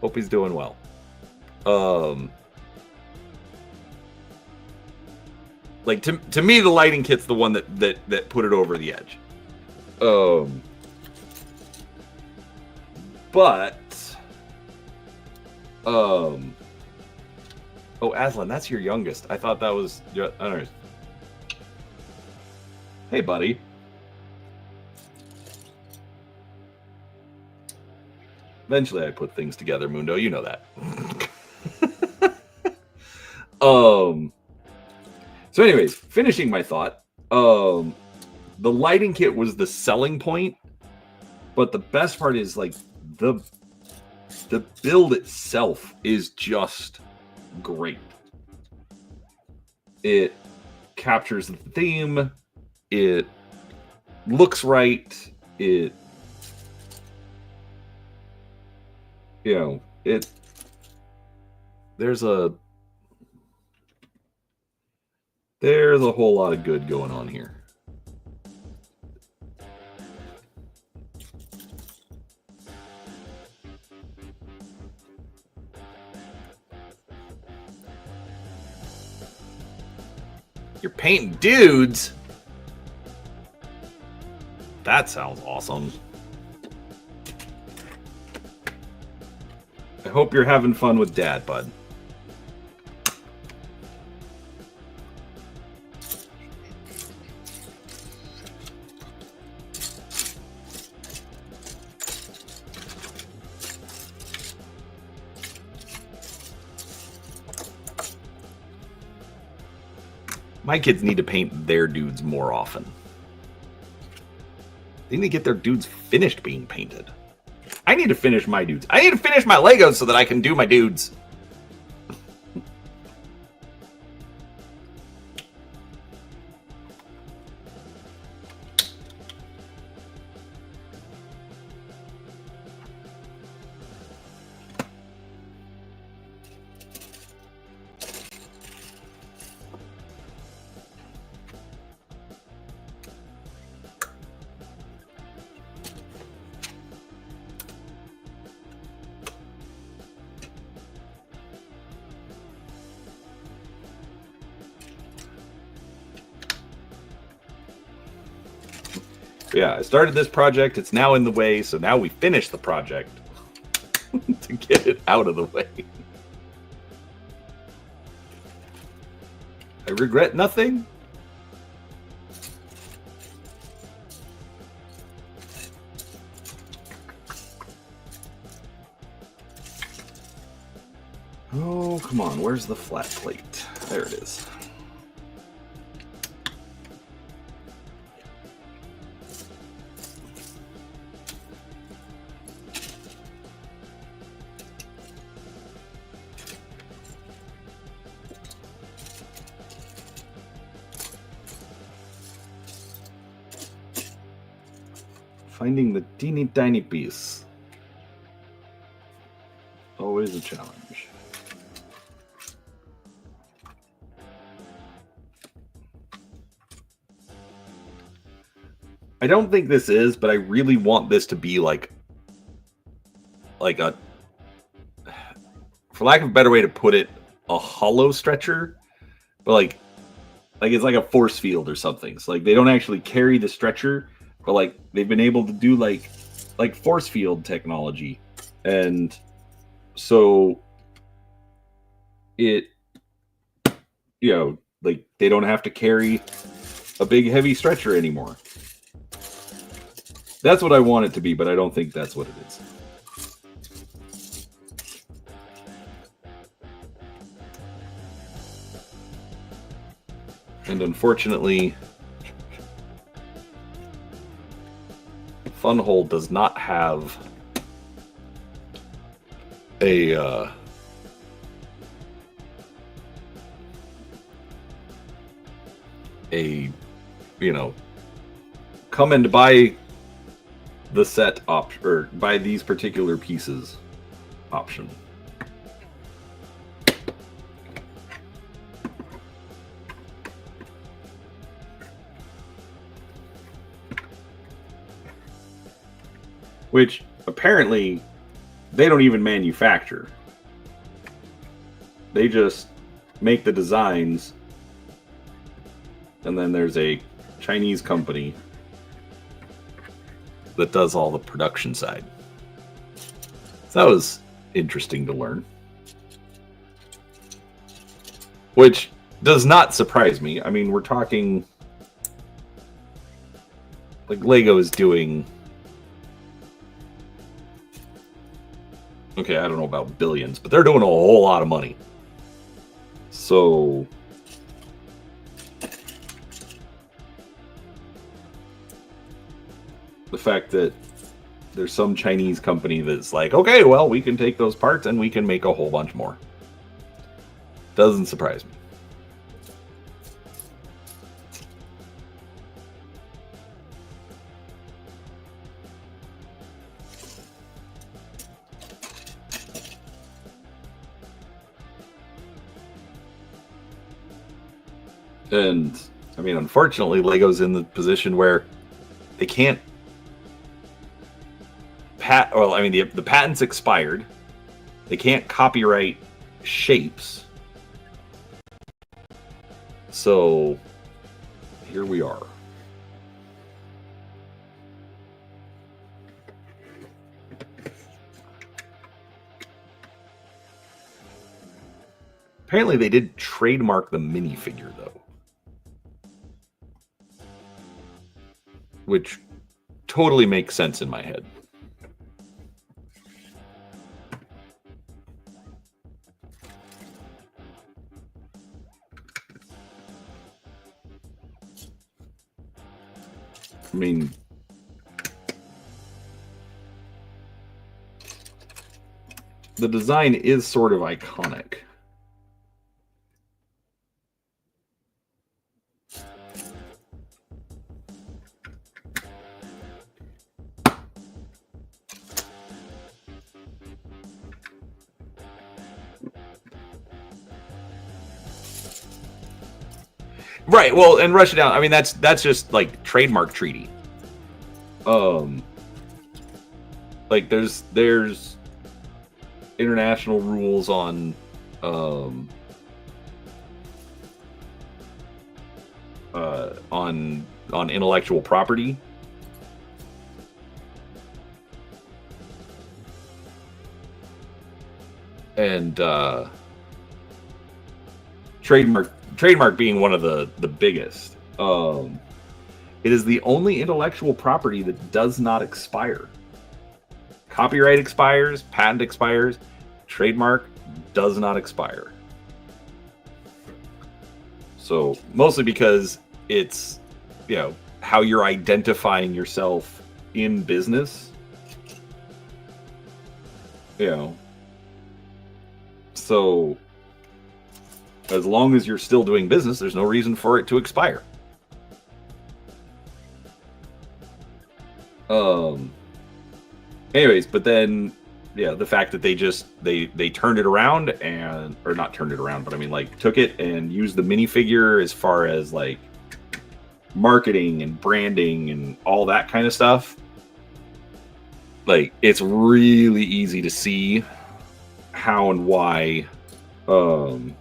Hope he's doing well. Like to me, the lighting kit's the one that put it over the edge. But oh, Aslan, that's your youngest. I thought that was. I don't know. Hey, buddy. Eventually, I put things together, Mundo. You know that. So, anyways, finishing my thought. The lighting kit was the selling point, but the best part is like the build itself is just great. It captures the theme. It looks right. It, you know, it. There's a whole lot of good going on here. You're painting dudes? That sounds awesome. I hope you're having fun with Dad, bud. My kids need to paint their dudes more often. They need to get their dudes finished being painted. I need to finish my dudes. I need to finish my Legos so that I can do my dudes. Yeah, I started this project. It's now in the way, so now we finish the project to get it out of the way. I regret nothing. Oh, come on. Where's the flat plate? There it is. Finding the teeny tiny piece. Always a challenge. I don't think this is, but I really want this to be like a, for lack of a better way to put it, a hollow stretcher, but like it's like a force field or something. So like they don't actually carry the stretcher, but like they've been able to do like force field technology, and so it like they don't have to carry a big heavy stretcher anymore. That's what I want it to be, but I don't think that's what it is. And unfortunately, FunWhole does not have a come and buy the set option or buy these particular pieces option. Which apparently they don't even manufacture. They just make the designs, and then there's a Chinese company that does all the production side. So that was interesting to learn. Which does not surprise me. I mean, we're talking like Lego is doing, okay, I don't know about billions, but they're doing a whole lot of money. So the fact that there's some Chinese company that's like, okay, well, we can take those parts and we can make a whole bunch more, doesn't surprise me. And I mean, unfortunately, Lego's in the position where they can't the patent's expired. They can't copyright shapes. So here we are. Apparently they did trademark the minifigure though, which totally makes sense in my head. I mean, the design is sort of iconic. Right, well, and Rush It Down, I mean, that's just, like, trademark treaty. Like, there's international rules on, on intellectual property. And, trademark being one of the biggest. It is the only intellectual property that does not expire. Copyright expires, patent expires, trademark does not expire. So mostly because it's, how you're identifying yourself in business. So as long as you're still doing business, there's no reason for it to expire. Anyways, but then, the fact that they turned it around or not turned it around, but I mean, like, took it and used the minifigure as far as, like, marketing and branding and all that kind of stuff. Like, it's really easy to see how and why, the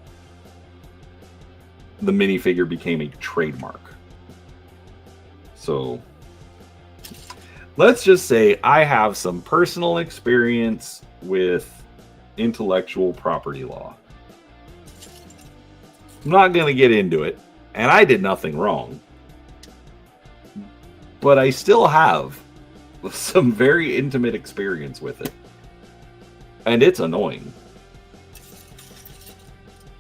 minifigure became a trademark. So let's just say I have some personal experience with intellectual property law. I'm not going to get into it. And I did nothing wrong. But I still have some very intimate experience with it. And it's annoying.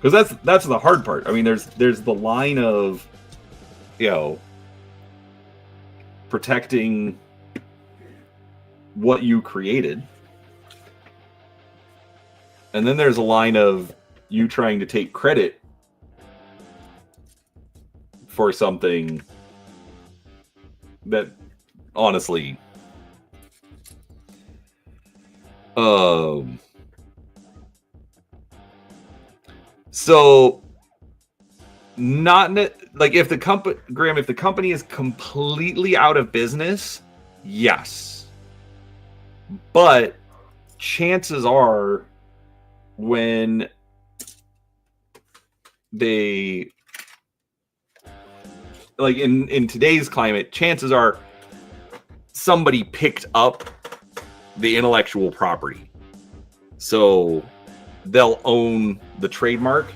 Because that's the hard part. I mean, there's the line of, you know, protecting what you created. And then there's a line of you trying to take credit for something that, honestly, so not like if the company, Graham, if the company is completely out of business, yes, but chances are when they, like in today's climate, chances are somebody picked up the intellectual property, so they'll own the trademark.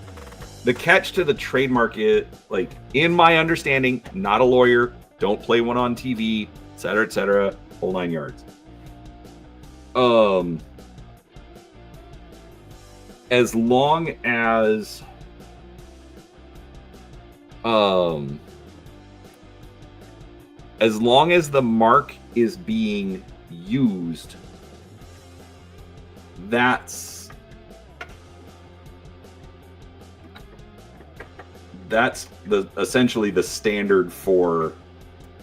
The catch to the trademark is, like, in my understanding, not a lawyer, don't play one on TV, etc., whole 9 yards. As long as the mark is being used, that's essentially the standard for,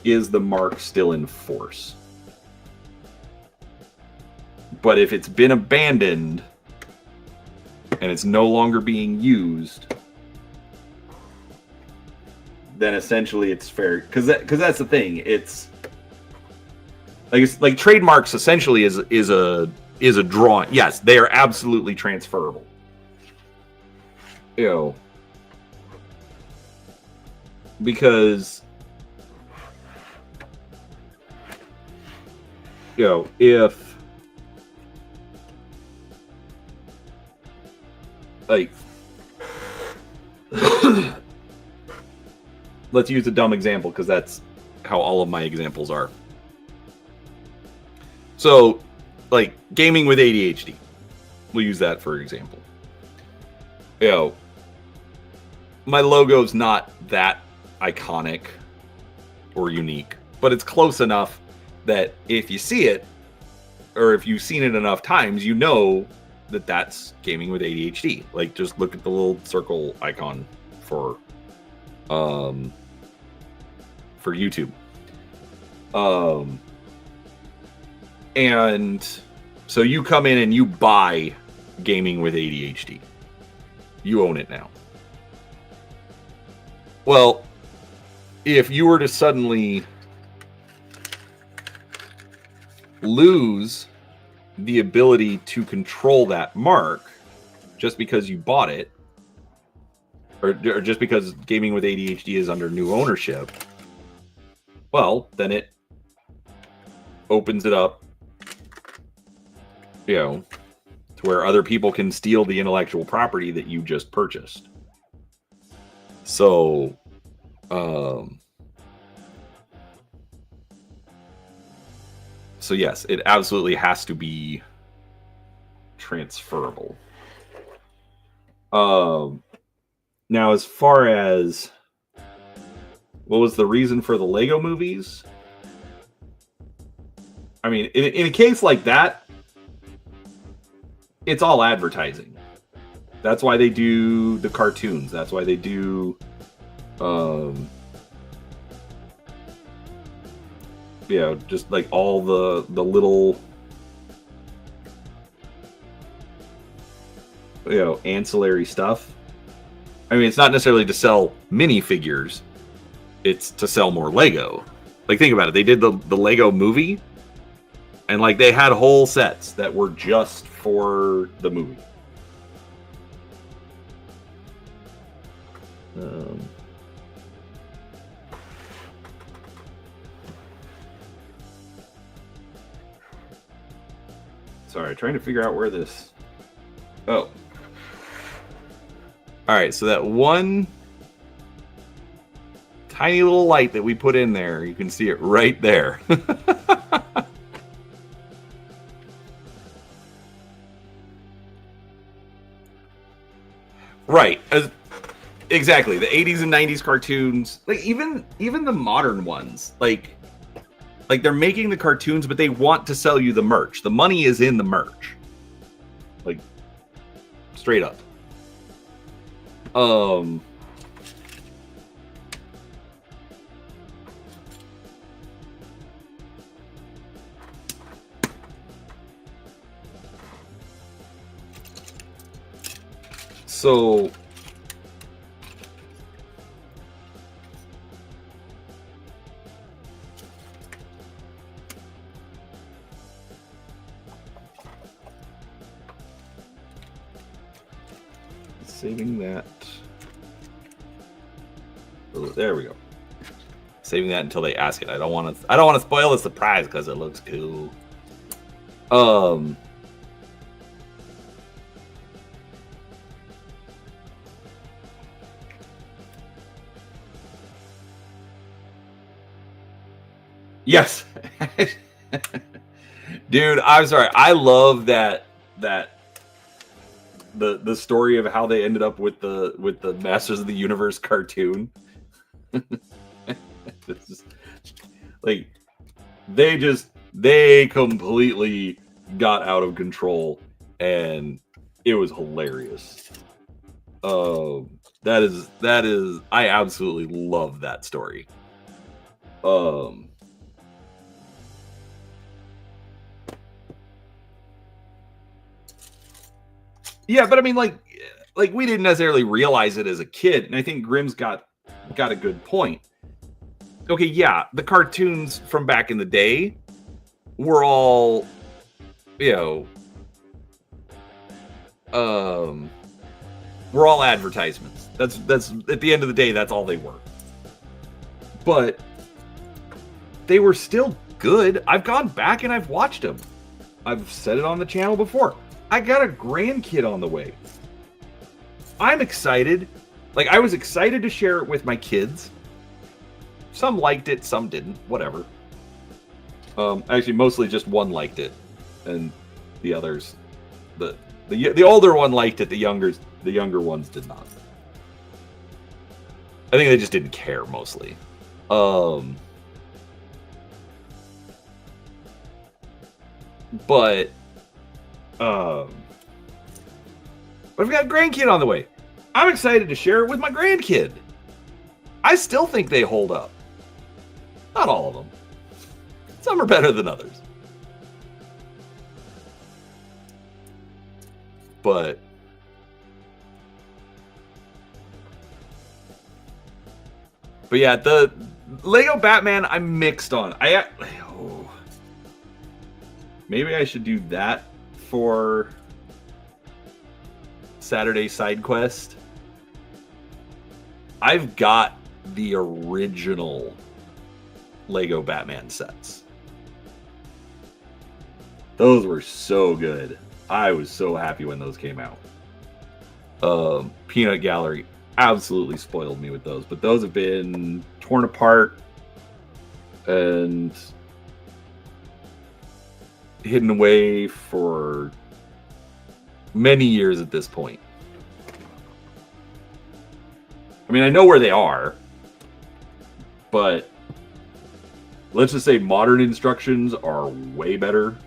is the mark still in force? But if it's been abandoned and it's no longer being used, then essentially it's fair, because that's the thing. It's like trademarks essentially is a drawing. Yes, they are absolutely transferable. You know, because, you know, if, like, let's use a dumb example because that's how all of my examples are. So, like, gaming with ADHD. We'll use that for example. You know, my logo's not that iconic or unique, but it's close enough that if you see it, or if you've seen it enough times, you know that that's gaming with ADHD. Like, just look at the little circle icon for YouTube. And so you come in and you buy gaming with ADHD. You own it now. Well, if you were to suddenly lose the ability to control that mark just because you bought it, or just because gaming with ADHD is under new ownership, well, then it opens it up, you know, to where other people can steal the intellectual property that you just purchased. So, so yes, it absolutely has to be transferable. Now, as far as what was the reason for the Lego movies? I mean, in a case like that, it's all advertising. That's why they do the cartoons. That's why they do, you know, just like all the little, you know, ancillary stuff. I mean, it's not necessarily to sell minifigures. It's to sell more Lego. Like, think about it. They did the Lego movie, and like they had whole sets that were just for the movie. Sorry, trying to figure out where this... Oh. All right, so that one tiny little light that we put in there. You can see it right there. Right. Exactly. The 80s and 90s cartoons, like even the modern ones, like they're making the cartoons, but they want to sell you the merch. The money is in the merch. Like straight up. So saving that. Oh, there we go. Saving that until they ask it. I don't want to spoil the surprise because it looks cool. Yes. Dude, I'm sorry. I love that the story of how they ended up with the Masters of the Universe cartoon. It's just, like they completely got out of control and it was hilarious. That is I absolutely love that story. Yeah, but I mean, like we didn't necessarily realize it as a kid, and I think Grimm's got a good point. Okay, yeah, the cartoons from back in the day were all, were all advertisements. That's at the end of the day, that's all they were. But they were still good. I've gone back and I've watched them. I've said it on the channel before. I got a grandkid on the way. I'm excited. Like, I was excited to share it with my kids. Some liked it, some didn't. Whatever. Actually, mostly just one liked it, and the others, the older one liked it. The younger ones did not. I think they just didn't care mostly. But I've got a grandkid on the way. I'm excited to share it with my grandkid. I still think they hold up. Not all of them. Some are better than others. But yeah, the Lego Batman I'm mixed on. Maybe I should do that for Saturday side quest. I've got the original Lego Batman sets. Those were so good. I was so happy when those came out. Peanut Gallery absolutely spoiled me with those, but those have been torn apart and hidden away for many years at this point. I mean, I know where they are, but let's just say modern instructions are way better.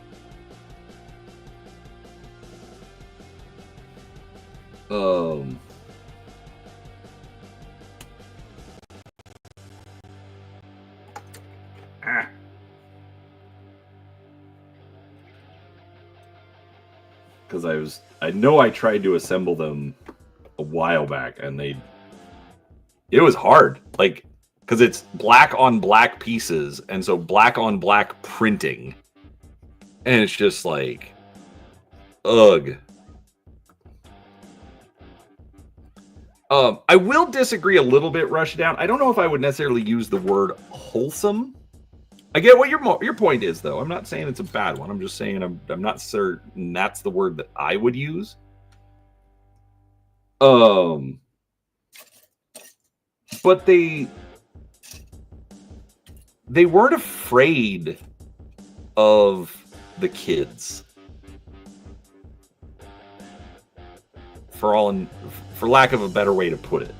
Because I know I tried to assemble them a while back, and it was hard, like, because it's black on black pieces, and so black on black printing, and it's just like, ugh. I will disagree a little bit, Rushdown. I don't know if I would necessarily use the word wholesome. I get what your point is, though. I'm not saying it's a bad one. I'm just saying I'm not certain that's the word that I would use. But they they weren't afraid of the kids. For lack of a better way to put it.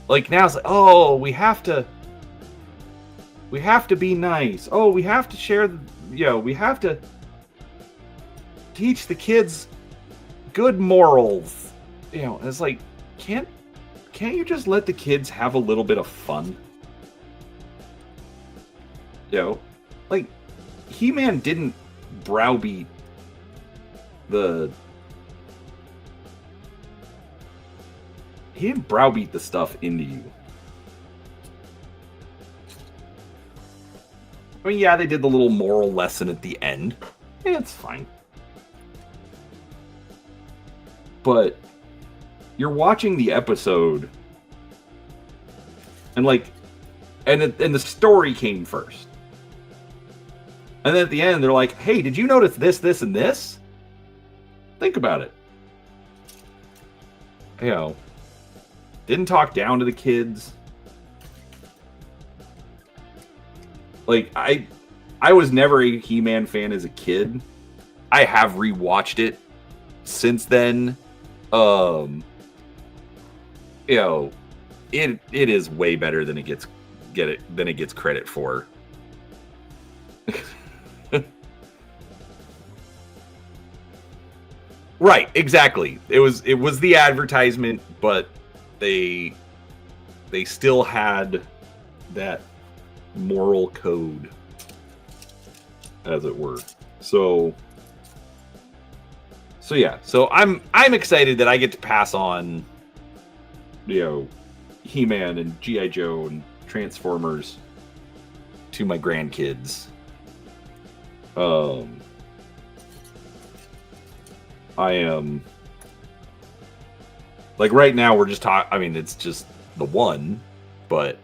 Like now it's like, oh, we have to be nice. Oh, we have to share, we have to teach the kids good morals. It's like, can't you just let the kids have a little bit of fun? Like He-Man didn't browbeat the stuff into you. I mean, yeah, they did the little moral lesson at the end. Yeah, it's fine. But you're watching the episode, and the story came first. And then at the end, they're like, hey, did you notice this, this, and this? Think about it. Didn't talk down to the kids. Like, I was never a He-Man fan as a kid. I have rewatched it since then. It is way better than it gets credit for. Right, exactly. It was the advertisement, but they still had that moral code, as it were. So yeah. So I'm excited that I get to pass on, He-Man and G.I. Joe and Transformers to my grandkids. I am, like, right now we're just talking. I mean, it's just the one, but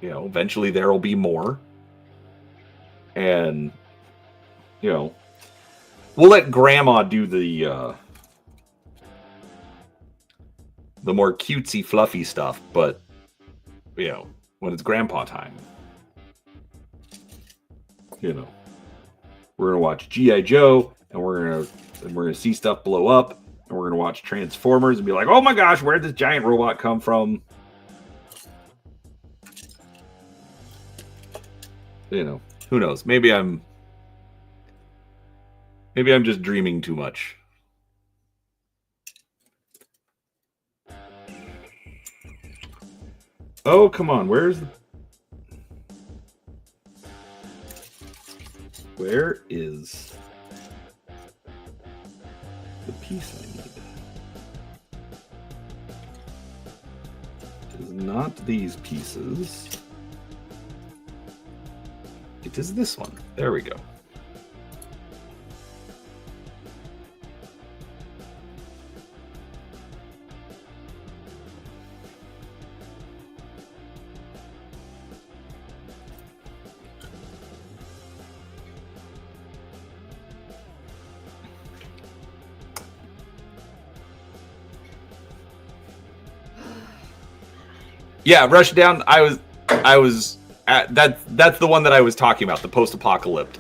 eventually there will be more, and we'll let Grandma do the more cutesy, fluffy stuff. But when it's Grandpa time, we're gonna watch G.I. Joe. And we're gonna see stuff blow up, and we're gonna watch Transformers and be like, "Oh my gosh, where did this giant robot come from?" Who knows? Maybe I'm just dreaming too much. Oh, come on, where is the piece I need? It is not these pieces. It is this one. There we go. Yeah, Rushdown. I was at that's the one that I was talking about, the post-apocalypse.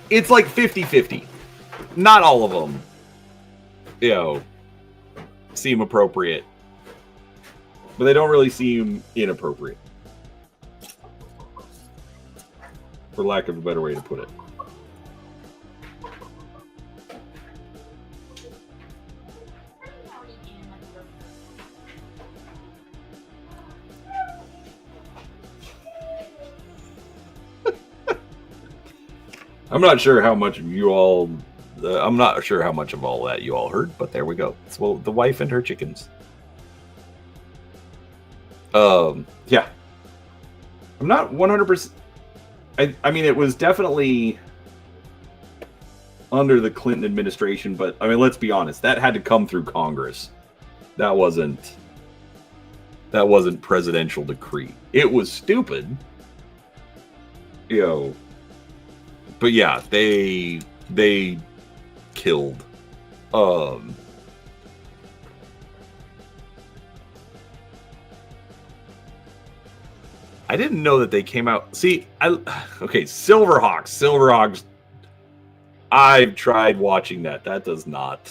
It's like 50-50. Not all of them, seem appropriate, but they don't really seem inappropriate, for lack of a better way to put it. I'm not sure how much of you all. I'm not sure how much of all that you all heard, but there we go. It's, well, the wife and her chickens. Yeah. I'm not 100%. I mean, it was definitely under the Clinton administration, but I mean, let's be honest. That had to come through Congress. That wasn't presidential decree. It was stupid, but yeah, they killed. I didn't know that they came out. See, okay, Silverhawks. I've tried watching that. That does not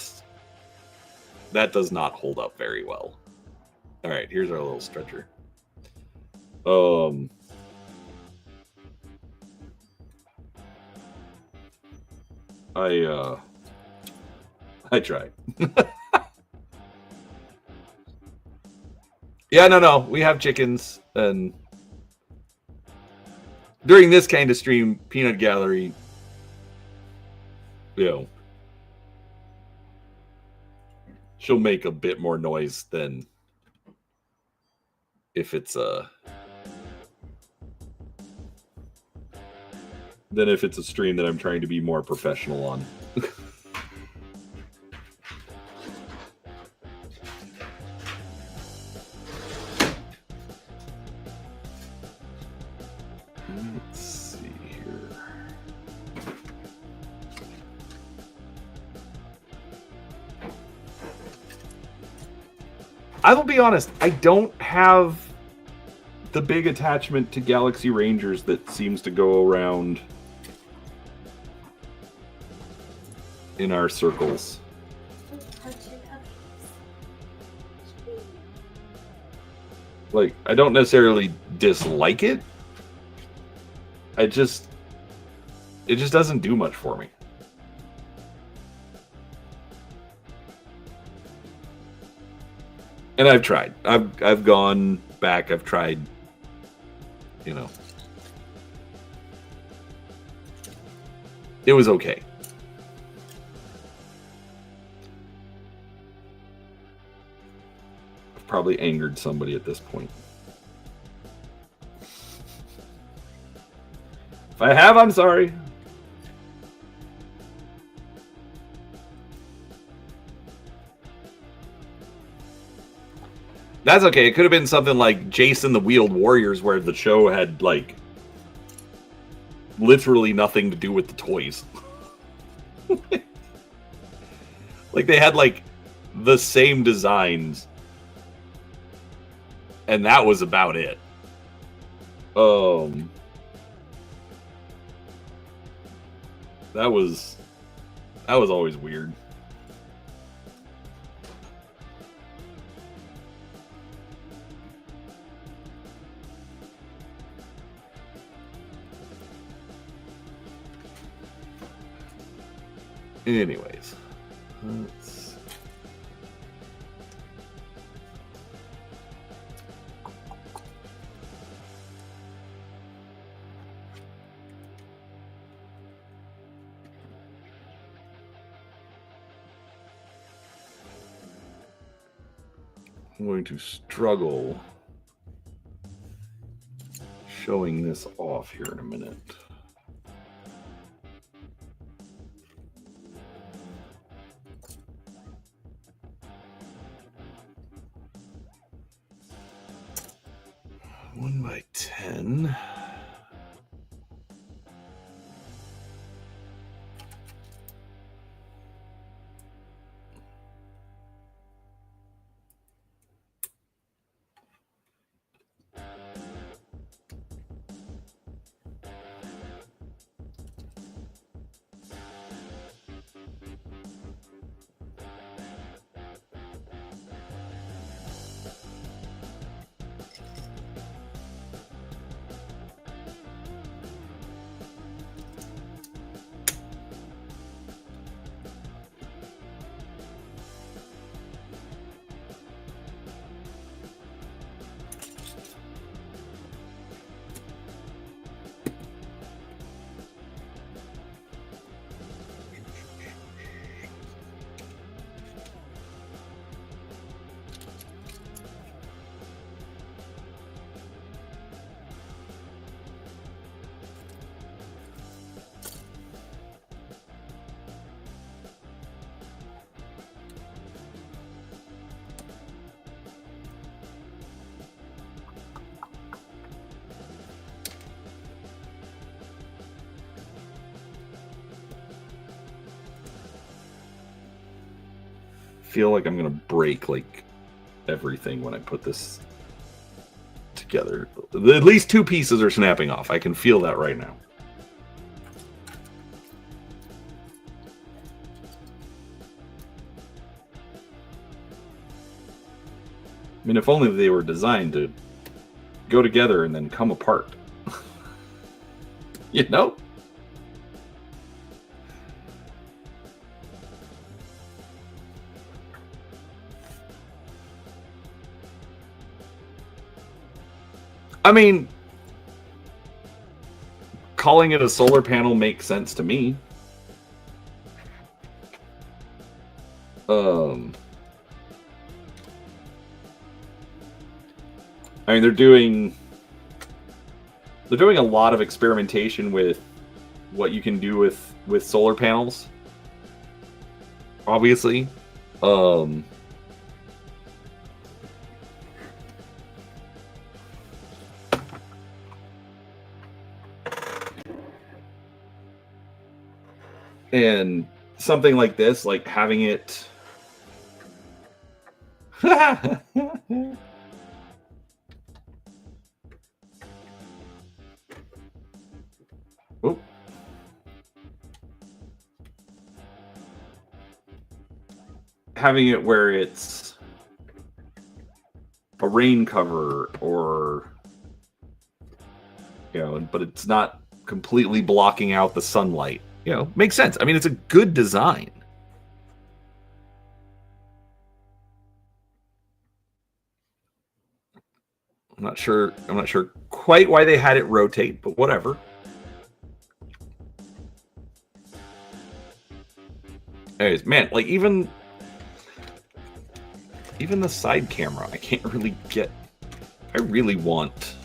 hold up very well. All right, here's our little stretcher. I tried. Yeah, no, we have chickens, and during this kind of stream, Peanut Gallery, you know, she'll make a bit more noise than if it's a stream that I'm trying to be more professional on. Let's see here. I will be honest, I don't have the big attachment to Galaxy Rangers that seems to go around in our circles. Like, I don't necessarily dislike it. It just doesn't do much for me. And I've tried. I've gone back. I've tried, you know. It was okay. I've probably angered somebody at this point. If I have, I'm sorry. That's okay. It could have been something like Jason the Wheeled Warriors, where the show had, like, literally nothing to do with the toys. Like, they had, like, the same designs. And that was about it. That was always weird. Anyways, let's... I'm going to struggle showing this off here in a minute. One by 10. feel like I'm gonna break like everything when I put this together. At least 2 pieces are snapping off. I can feel that right now. I mean, if only they were designed to go together and then come apart. You know? I mean, calling it a solar panel makes sense to me. I mean, they're doing a lot of experimentation with what you can do with solar panels. Obviously. And something like this, like having it oh. Having it where it's a rain cover or, you know, but it's not completely blocking out the sunlight. You know, makes sense. I mean, it's a good design. I'm not sure quite why they had it rotate, but whatever. Anyways, man, like even the side camera, I can't really get. I really want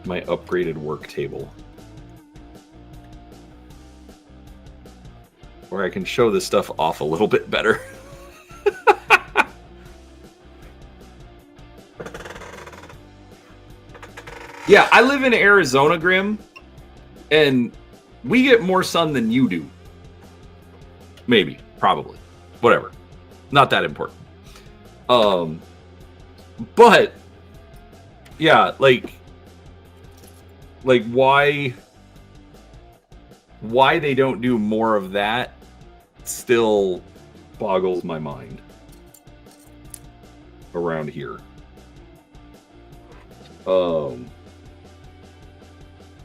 my upgraded work table, where I can show this stuff off a little bit better. Yeah, I live in Arizona, Grim, and we get more sun than you do. Maybe, probably, whatever. Not that important. But yeah, like why they don't do more of that still boggles my mind around here.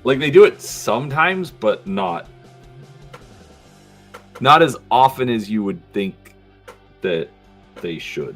Like they do it sometimes, but not as often as you would think that they should.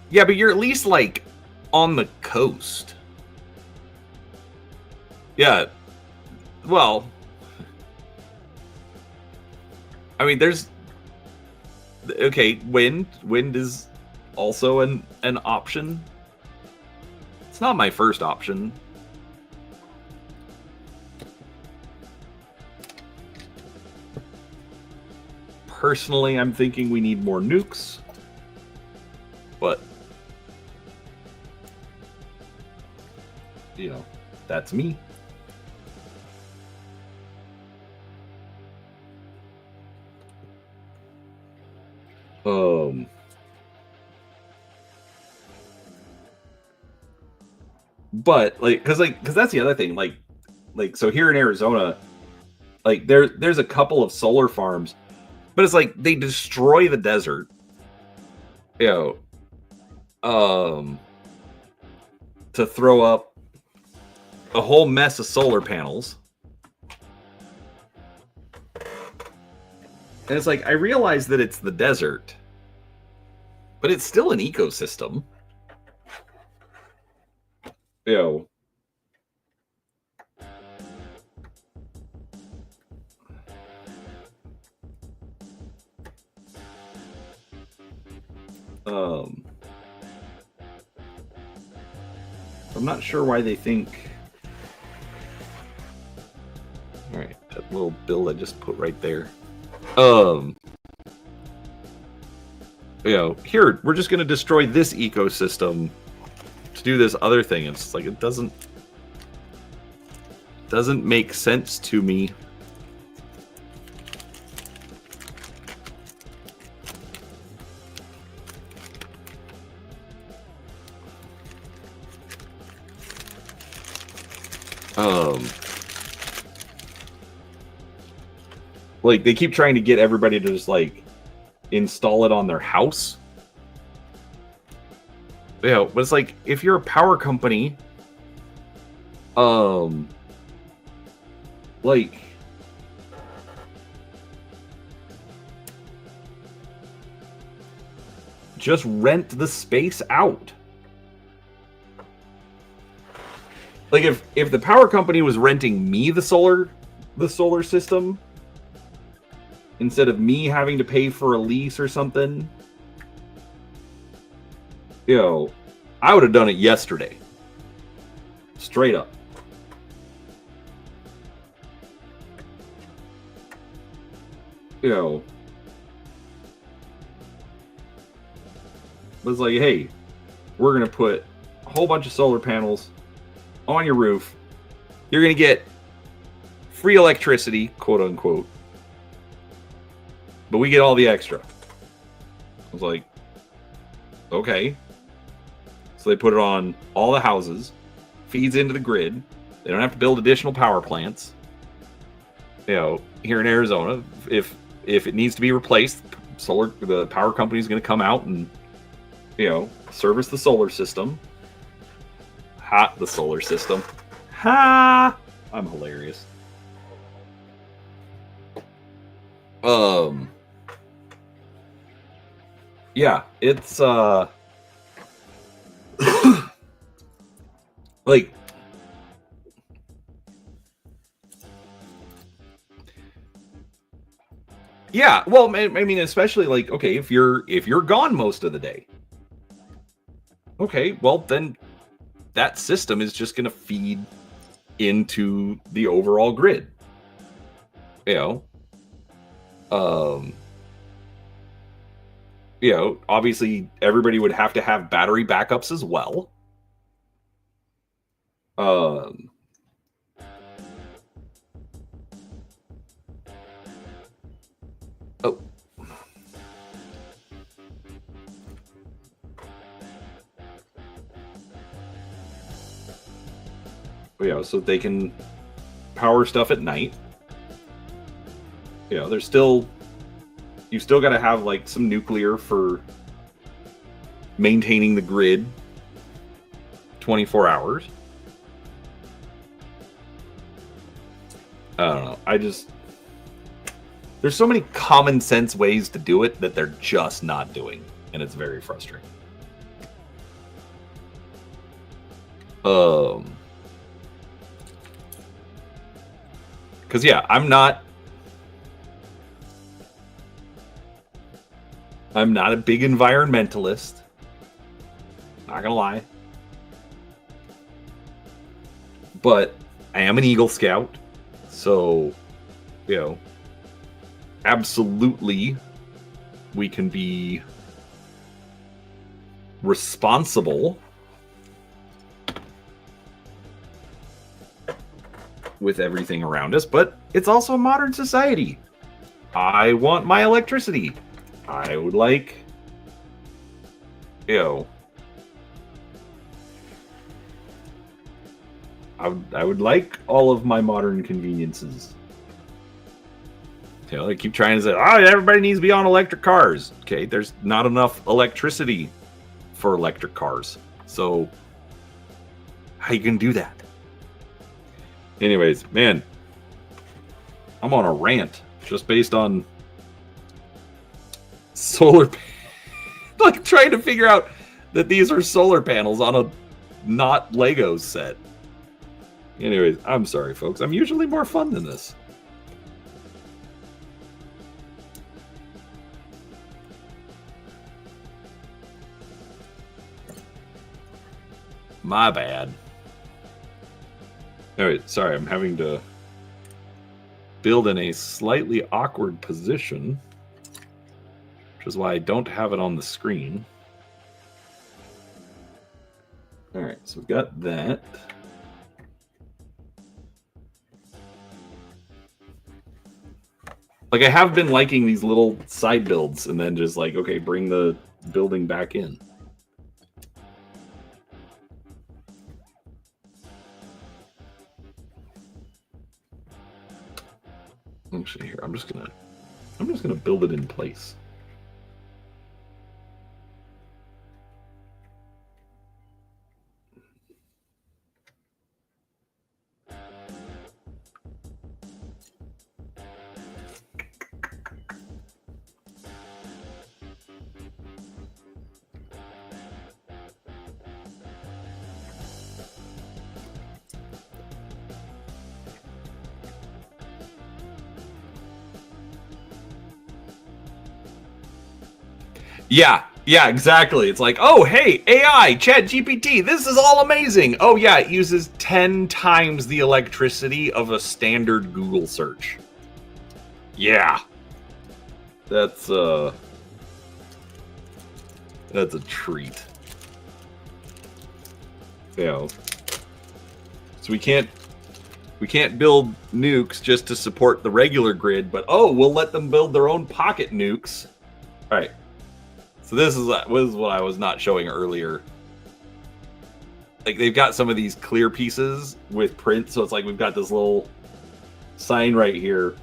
Yeah, but you're at least like on the coast. Yeah. Well, I mean, there's okay. Wind is also an option. It's not my first option. Personally, I'm thinking we need more nukes, but you know, that's me. But because that's the other thing. Like so here in Arizona, like there's a couple of solar farms, but it's like they destroy the desert. You know, to throw up a whole mess of solar panels. And it's like, I realize that it's the desert, but it's still an ecosystem. You know. I'm not sure why they think. All right, that little bill I just put right there. Here, we're just going to destroy this ecosystem to do this other thing. It's like it doesn't make sense to me. Like they keep trying to get everybody to just like install it on their house. But it's like if you're a power company, like just rent the space out. Like if the power company was renting me the solar system instead of me having to pay for a lease or something, I would have done it yesterday. Straight up. But it's like, hey, we're going to put a whole bunch of solar panels on your roof. You're going to get free electricity, quote unquote. But we get all the extra. I was like, okay. So they put it on all the houses, feeds into the grid. They don't have to build additional power plants. Here in Arizona, if it needs to be replaced, the power company is going to come out and service the solar system. The solar system. I'm hilarious. Yeah, it's like yeah, well, I mean, especially like, okay, if you're gone most of the day, okay, well then that system is just going to feed into the overall grid. Obviously everybody would have to have battery backups as well. Oh. So they can power stuff at night. There's still... You still got to have like some nuclear for maintaining the grid 24 hours. I don't know. There's so many common sense ways to do it that they're just not doing, and it's very frustrating. Because yeah, I'm not a big environmentalist. Not gonna lie. But I am an Eagle Scout. So, absolutely we can be responsible with everything around us, but it's also a modern society. I want my electricity. I would like, I would like all of my modern conveniences. They keep trying to say, everybody needs to be on electric cars. Okay, there's not enough electricity for electric cars. So, how you gonna do that? Anyways, man, I'm on a rant just based on solar like trying to figure out that these are solar panels on a not Legos set. Anyways, I'm sorry folks, I'm usually more fun than this. My bad. All right, sorry, I'm having to build in a slightly awkward position, which is why I don't have it on the screen. All right, so we've got that. Like, I have been liking these little side builds and then just like, okay, bring the building back in. Actually, here, I'm just gonna build it in place. Yeah, exactly. It's like, oh, hey, AI, Chat GPT, this is all amazing. Oh, yeah, it uses 10 times the electricity of a standard Google search. Yeah. That's a treat. Yeah. So we can't build nukes just to support the regular grid, but oh, we'll let them build their own pocket nukes. All right. So this is what I was not showing earlier. Like, they've got some of these clear pieces with print, so it's like we've got this little sign right here,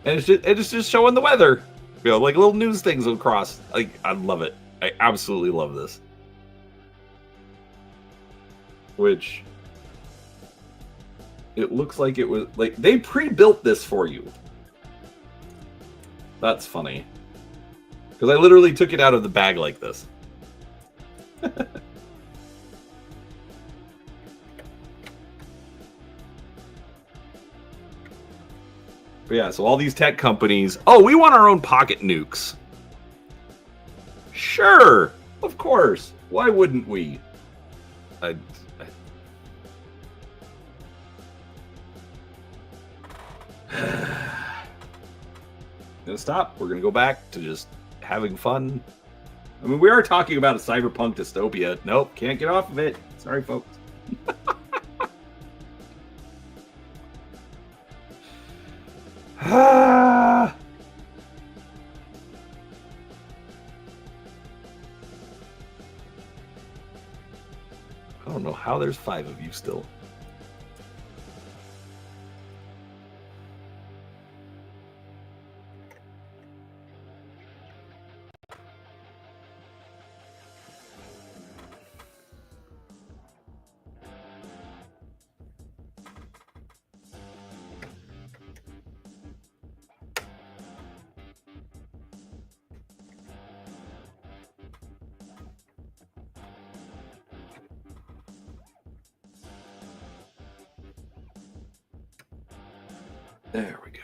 and it's just showing the weather. You know, like little news things across. Like, I love it. I absolutely love this. Which it looks like it was like they pre-built this for you. That's funny. Because I literally took it out of the bag like this. But yeah, so all these tech companies, oh, we want our own pocket nukes. Sure, of course. Why wouldn't we? Gonna stop. We're gonna go back to just having fun. I mean, we are talking about a cyberpunk dystopia. Nope, can't get off of it. Sorry, folks. I don't know how there's 5 of you still. There we go.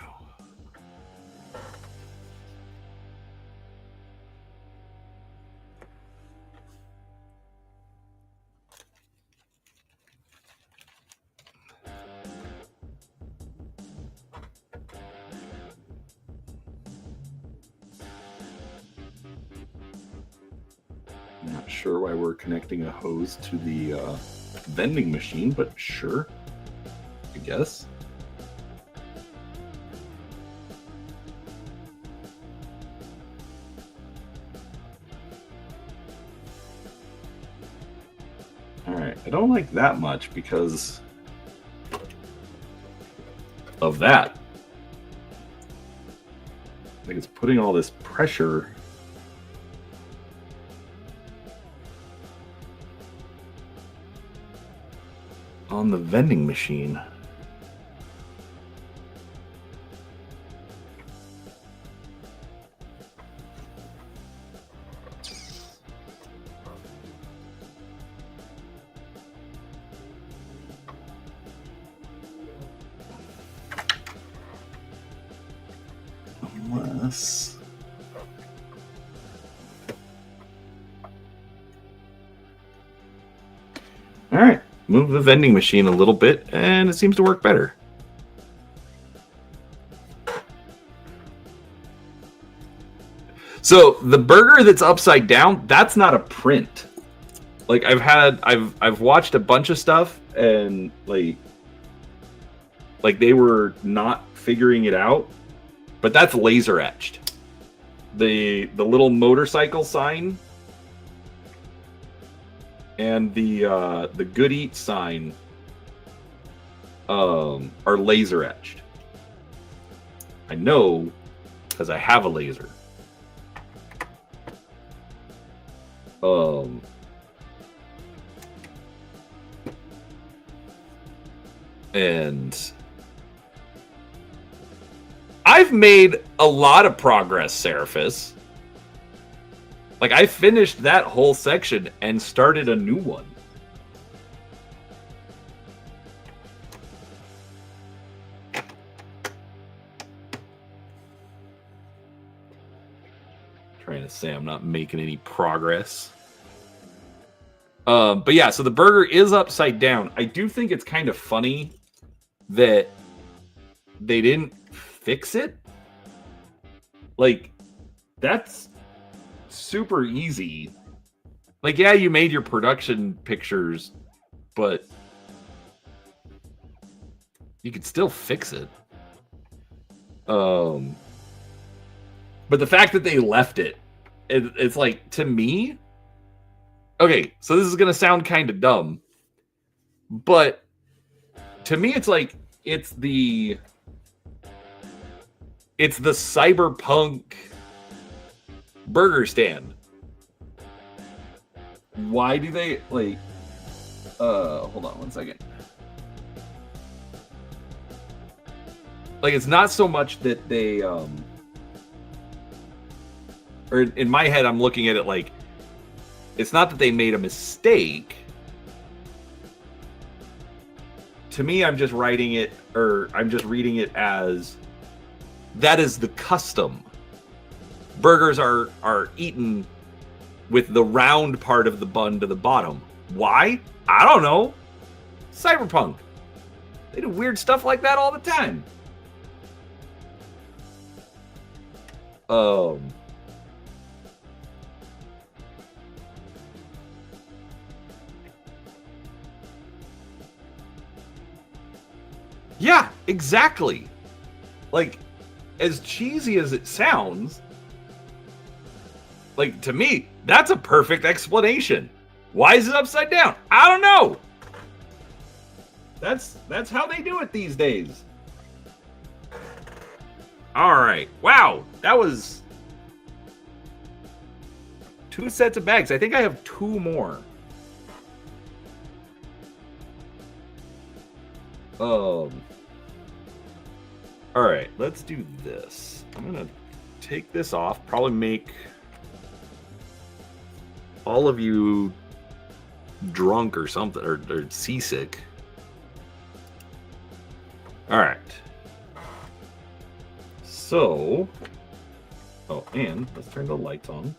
I'm not sure why we're connecting a hose to the vending machine, but sure, I guess. Alright, I don't like that much because of that. Like, it's putting all this pressure on the vending machine. Unless... All right, move the vending machine a little bit, and it seems to work better. So the burger that's upside down, that's not a print. Like I've watched a bunch of stuff, and like they were not figuring it out, but that's laser etched. The little motorcycle sign and the Good Eat sign are laser etched. I know because I have a laser. And I've made a lot of progress, Seraphis. Like, I finished that whole section and started a new one. Trying to say I'm not making any progress. But yeah, so the burger is upside down. I do think it's kind of funny that they didn't fix it. Like, that's super easy. Like, yeah, you made your production pictures, but you could still fix it. But the fact that they left it's like, to me, okay, so this is going to sound kind of dumb, but to me, it's like, it's the cyberpunk burger stand. Why do they, like, hold on one second. Like, it's not so much that they, or in my head, I'm looking at it like, it's not that they made a mistake. To me, I'm just writing it, or I'm just reading it as, that is the custom. Burgers are eaten with the round part of the bun to the bottom. Why? I don't know. Cyberpunk. They do weird stuff like that all the time. Yeah, exactly. Like, as cheesy as it sounds, like, to me, that's a perfect explanation. Why is it upside down? I don't know. That's how they do it these days. All right. Wow, that was 2 sets of bags. I think I have 2 more. All right, let's do this. I'm gonna take this off. Probably make all of you drunk or something, or seasick. All right. So, oh, and let's turn the lights on.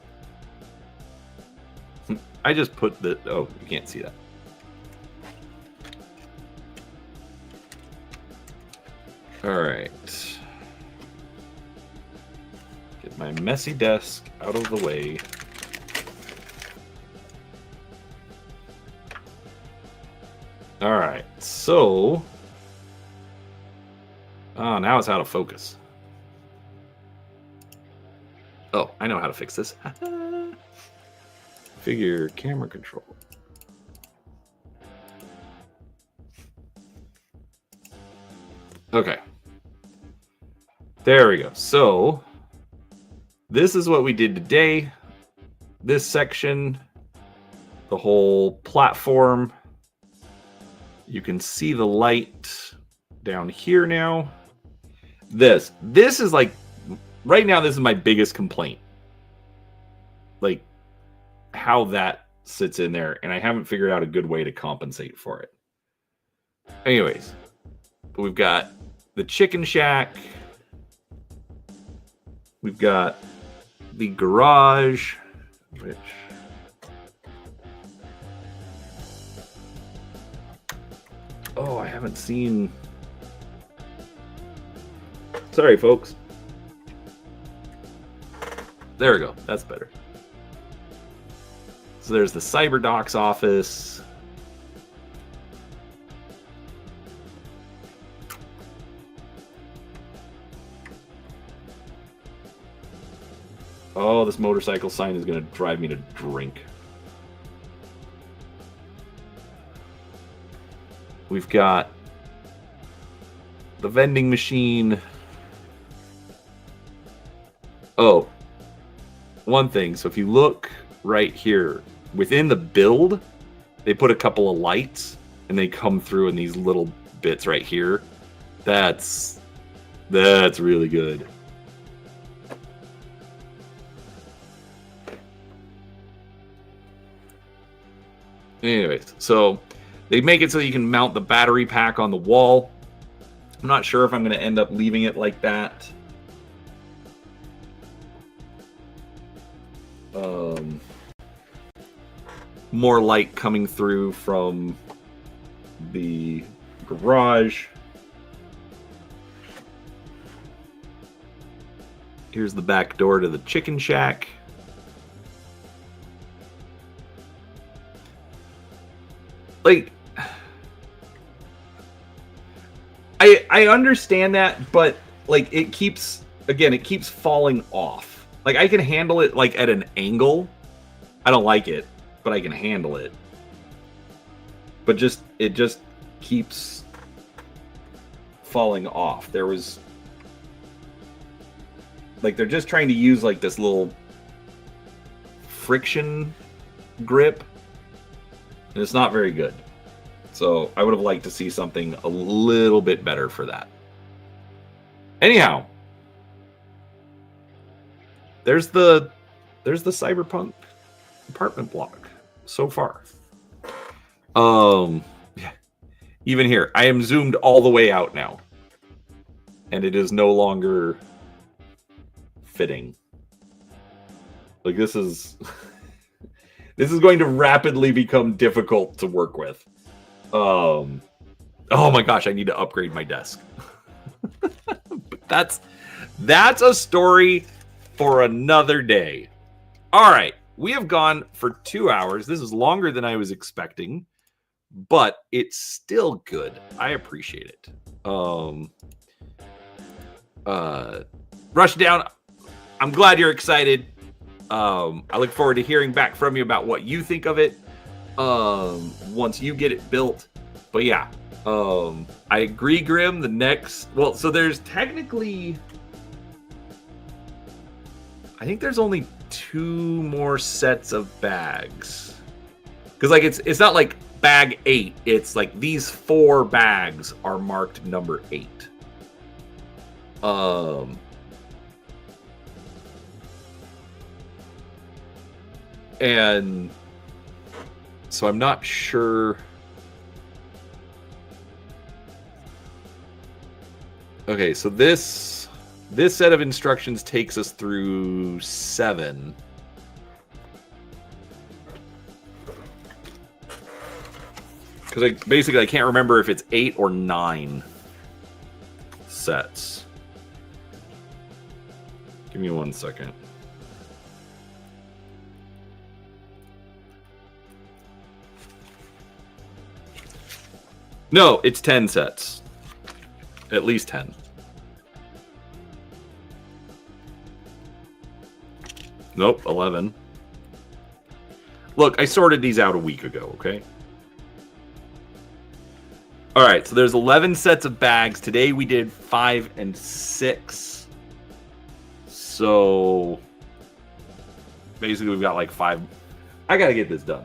I just put the, oh, you can't see that. All right. Get my messy desk out of the way. All right, so, oh, now it's out of focus. Oh, I know how to fix this. Figure camera control. Okay. There we go. So, this is what we did today. This section, the whole platform. You can see the light down here now. This is like, right now, this is my biggest complaint. Like, how that sits in there, and I haven't figured out a good way to compensate for it. Anyways, we've got the chicken shack. We've got the garage, which Oh, I haven't seen... Sorry, folks. There we go. That's better. So there's the CyberDocs office. Oh, this motorcycle sign is going to drive me to drink. We've got the vending machine. Oh, one thing. So if you look right here, within the build, they put a couple of lights and they come through in these little bits right here. That's really good. Anyways, so they make it so you can mount the battery pack on the wall. I'm not sure if I'm going to end up leaving it like that. More light coming through from the garage. Here's the back door to the chicken shack. Like, I understand that, but like it keeps falling off. Like I can handle it like at an angle. I don't like it, but I can handle it. But it just keeps falling off. There was like they're just trying to use like this little friction grip. And it's not very good. So I would have liked to see something a little bit better for that. Anyhow, there's the Cyberpunk Apartment Block so far. Yeah. Even here, I am zoomed all the way out now. And it is no longer fitting. Like this is this is going to rapidly become difficult to work with. Oh my gosh, I need to upgrade my desk. But that's a story for another day. All right, we have gone for 2 hours. This is longer than I was expecting, but it's still good. I appreciate it. Rush Down, I'm glad you're excited. I look forward to hearing back from you about what you think of it once you get it built. But yeah, I agree, Grim. So there's technically, I think there's only 2 more sets of bags. Because like it's not like bag 8. It's like these 4 bags are marked number 8. And so I'm not sure. Okay, so this set of instructions takes us through 7. Because I can't remember if it's 8 or 9 sets. Give me 1 second. No, it's 10 sets. At least 10. Nope, 11. Look, I sorted these out a week ago, okay? Alright, so there's 11 sets of bags. Today we did 5 and 6. So basically we've got like 5. I gotta get this done.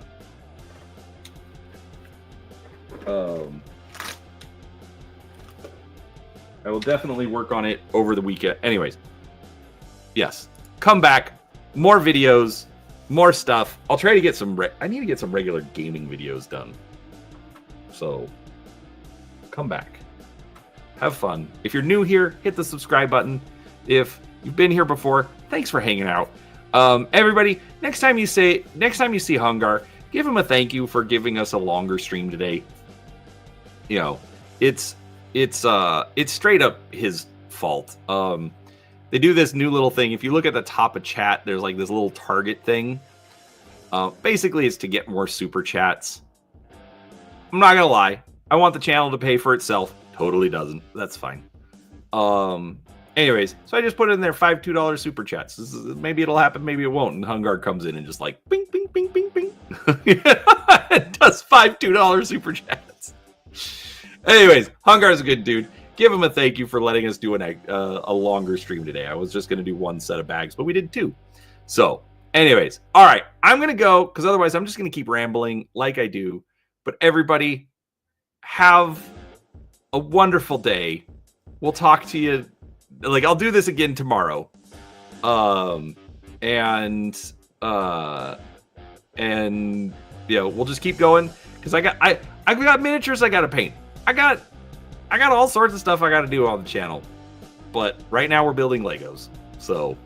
I will definitely work on it over the weekend. Anyways, yes, come back, more videos, more stuff. I'll try to get some. I need to get some regular gaming videos done. So, come back, have fun. If you're new here, hit the subscribe button. If you've been here before, thanks for hanging out. Everybody, next time you see Hungar, give him a thank you for giving us a longer stream today. you know, it's straight up his fault. They do this new little thing. If you look at the top of chat, there's like this little target thing. Basically, it's to get more super chats. I'm not gonna lie. I want the channel to pay for itself. Totally doesn't. That's fine. Anyways, so I just put in there $5 super chats. Maybe it'll happen, maybe it won't. And Hungar comes in and just like bing, bing, bing, bing, bing. It does $2 super chats. Anyways, Hungar's a good dude. Give him a thank you for letting us do a longer stream today. I was just going to do one set of bags, but we did two. So, anyways, all right, I'm going to go because otherwise I'm just going to keep rambling like I do. But everybody, have a wonderful day. We'll talk to you. Like, I'll do this again tomorrow. And yeah, we'll just keep going because I got miniatures I got to paint. I got all sorts of stuff I got to do on the channel. But right now we're building Legos. So,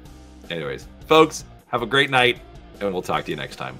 anyways, folks, have a great night, and we'll talk to you next time.